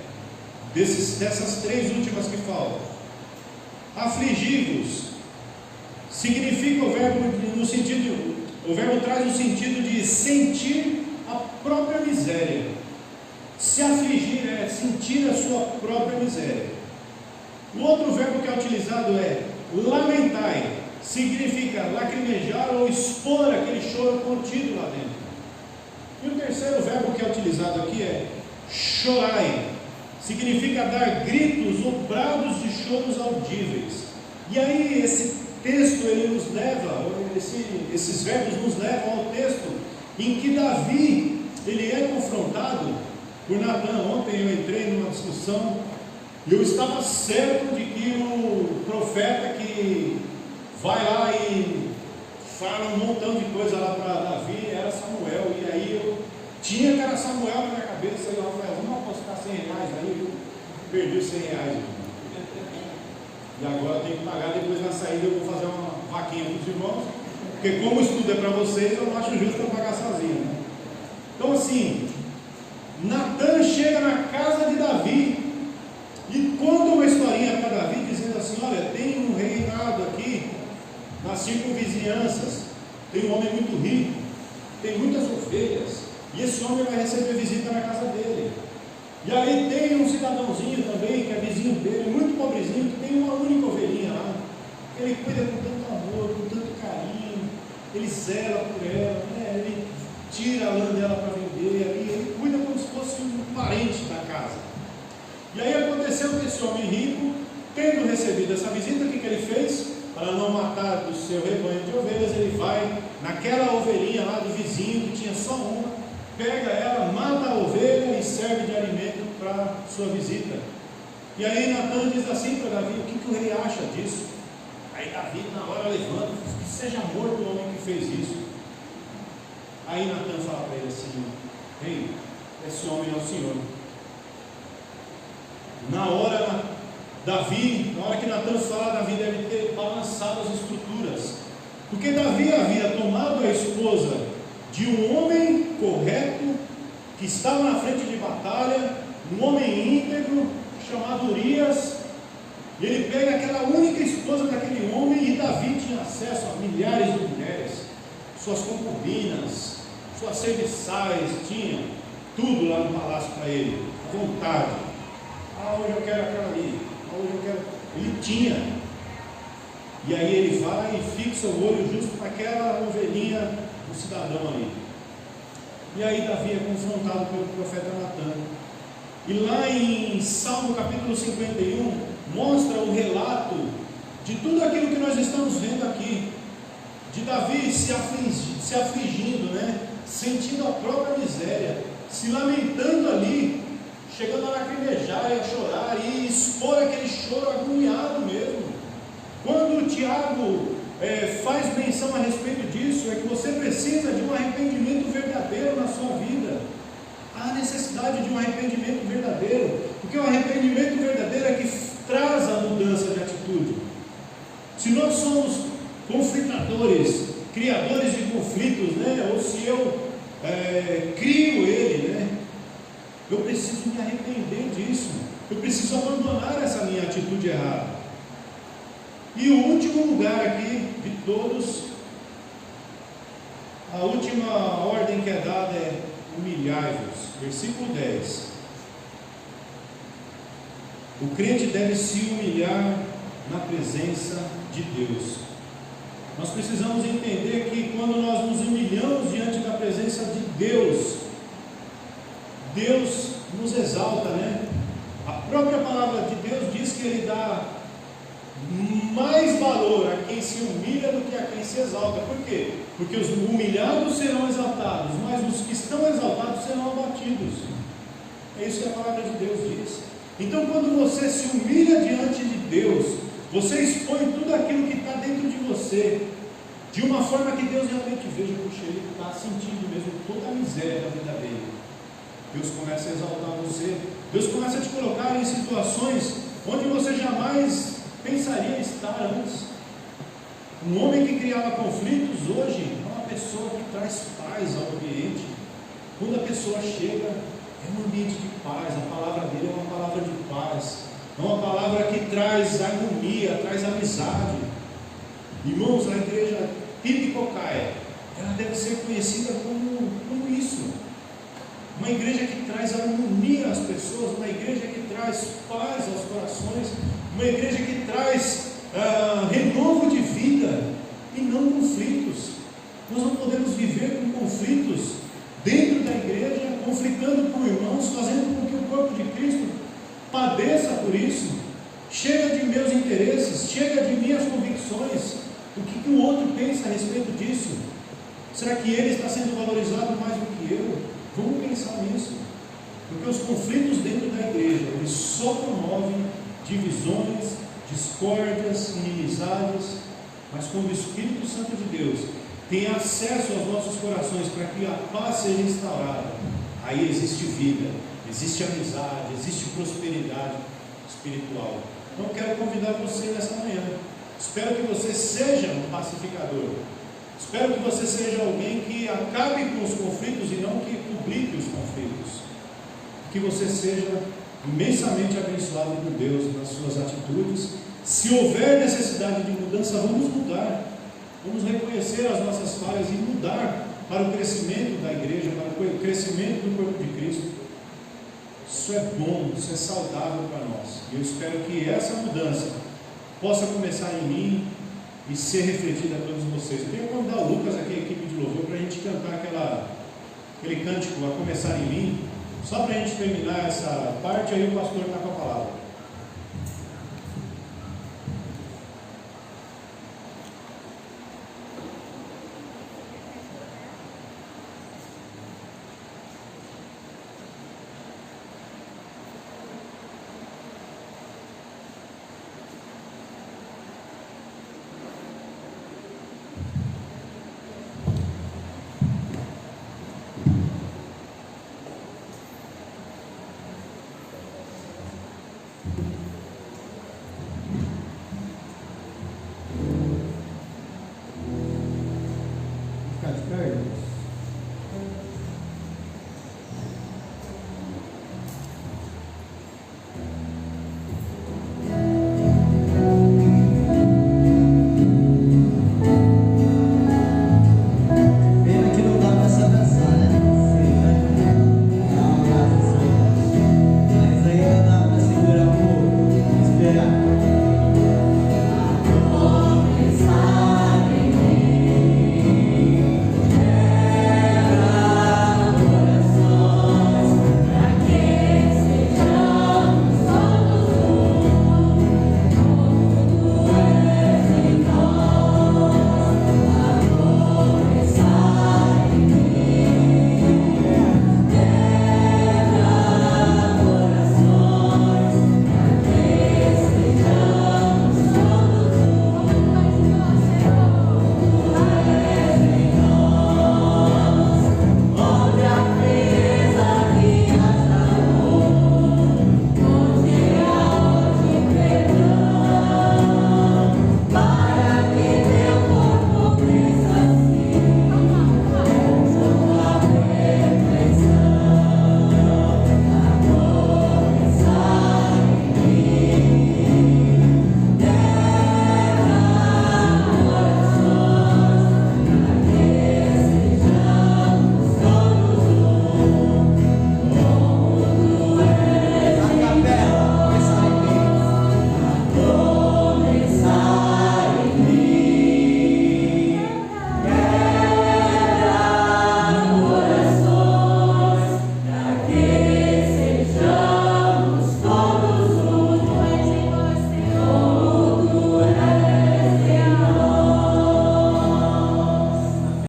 dessas três últimas que faltam. Afligi-vos significa o verbo traz o sentido de sentir a própria miséria. Se afligir é sentir a sua própria miséria. O outro verbo que é utilizado é lamentai, significa lacrimejar ou expor aquele choro contido lá dentro. E o terceiro verbo que é utilizado aqui é chorai, significa dar gritos ou brados de choros audíveis. E aí esse texto ele nos leva, esses verbos nos levam ao texto em que Davi ele é confrontado por Natan. Ontem eu entrei numa discussão e eu estava certo de que o profeta que vai lá e fala um montão de coisa lá para Davi era Samuel. E aí eu tinha que era Samuel na minha cabeça. E eu falei, vamos apostar R$100 aí. Eu perdi os R$100. E agora eu tenho que pagar. Depois na saída eu vou fazer uma vaquinha para os irmãos, porque como o estudo é para vocês, eu não acho justo eu pagar sozinho, né? Então assim, Natan chega na casa de Davi e conta uma historinha para Davi, dizendo assim: olha, tem um reinado aqui nas circunvizinhanças, tem um homem muito rico, tem muitas ovelhas, e esse homem vai receber visita na casa dele. E aí tem um cidadãozinho também, que é vizinho dele, muito pobrezinho, que tem uma única ovelhinha lá. Ele cuida com tanto amor, com tanto carinho, ele zela por ela, né? Ele tira a lã dela para vender, ele cuida como se fosse um parente da casa. E aí aconteceu que esse homem rico, tendo recebido essa visita, o que ele fez? Para não matar do seu rebanho de ovelhas, ele vai naquela ovelhinha lá do vizinho, que tinha só uma, pega ela, mata a ovelha e serve de alimento para sua visita. E aí Natan diz assim para Davi: o que o rei acha disso? Aí Davi na hora levanta, que seja morto o homem que fez isso. Aí Natan fala para ele assim: rei, esse homem é o Senhor. Na hora que Natan fala, Davi deve ter balançado as estruturas, porque Davi havia tomado a esposa de um homem correto, que estava na frente de batalha, um homem íntegro, chamado Urias, e ele pega aquela única esposa daquele homem, e Davi tinha acesso a milhares de mulheres, suas concubinas, suas serviçais, tinha tudo lá no palácio para ele, à vontade. Hoje eu quero aquela ali, hoje eu quero. Ele tinha. E aí ele vai e fixa o olho justo para aquela ovelhinha do cidadão ali. E aí Davi é confrontado pelo profeta Natan. E lá em Salmo capítulo 51, mostra o relato de tudo aquilo que nós estamos vendo aqui. De Davi se afligindo, né? Sentindo a própria miséria, se lamentando ali, chegando a lacrimejar e a chorar, e expor aquele choro agoniado mesmo. Quando quando Tiago faz menção a respeito disso, é que você precisa de um arrependimento verdadeiro na sua vida. Há necessidade de um arrependimento verdadeiro, porque o arrependimento verdadeiro é que traz a mudança de atitude. Se nós somos conflitadores, criadores de conflitos, né? Ou se eu crio ele, né? Eu preciso me arrepender disso. Eu preciso abandonar essa minha atitude errada. E o último lugar aqui de todos, a última ordem que é dada é humilhai-vos. Versículo 10. O crente deve se humilhar na presença de Deus. Nós precisamos entender que quando nós nos humilhamos diante da presença de Deus, Deus nos exalta, né? A própria palavra de Deus diz que Ele dá mais valor a quem se humilha do que a quem se exalta. Por quê? Porque os humilhados serão exaltados, mas os que estão exaltados serão abatidos. É isso que a palavra de Deus diz. Então, quando você se humilha diante de Deus, você expõe tudo aquilo que está dentro de você, de uma forma que Deus realmente veja, puxa, ele está sentindo mesmo toda a miséria da vida dele. Deus começa a exaltar você, Deus começa a te colocar em situações onde você jamais pensaria estar antes. Um homem que criava conflitos hoje é uma pessoa que traz paz ao ambiente. Quando a pessoa chega, é um ambiente de paz. A palavra dele é uma palavra de paz, é uma palavra que traz harmonia, traz amizade. Irmãos, a igreja Pipicocaia, ela deve ser conhecida como isso. Uma igreja que traz harmonia às pessoas, uma igreja que traz paz aos corações, uma igreja que traz renovo de vida e não conflitos. Nós não podemos viver com conflitos dentro da igreja, conflitando com irmãos, fazendo com que o corpo de Cristo padeça por isso. Chega de meus interesses, chega de minhas convicções. O que o outro pensa a respeito disso? Será que ele está sendo valorizado mais do que eu? Vamos pensar nisso, porque os conflitos dentro da igreja, eles só promovem divisões, discórdias, inimizades. Mas quando o Espírito Santo de Deus tem acesso aos nossos corações para que a paz seja instaurada, aí existe vida, existe amizade, existe prosperidade espiritual. Então eu quero convidar você nessa manhã. Espero que você seja um pacificador. Espero que você seja alguém que acabe com os conflitos e não que publique os conflitos. Que você seja imensamente abençoado por Deus nas suas atitudes. Se houver necessidade de mudança, vamos mudar. Vamos reconhecer as nossas falhas e mudar para o crescimento da igreja, para o crescimento do corpo de Cristo. Isso é bom, isso é saudável para nós. E eu espero que essa mudança possa começar em mim e ser refletida a todos vocês. Eu queria convidar o Lucas aqui, a equipe de louvor, para a gente cantar aquele cântico, A Começar em Mim, só para a gente terminar essa parte, aí o pastor está com a palavra.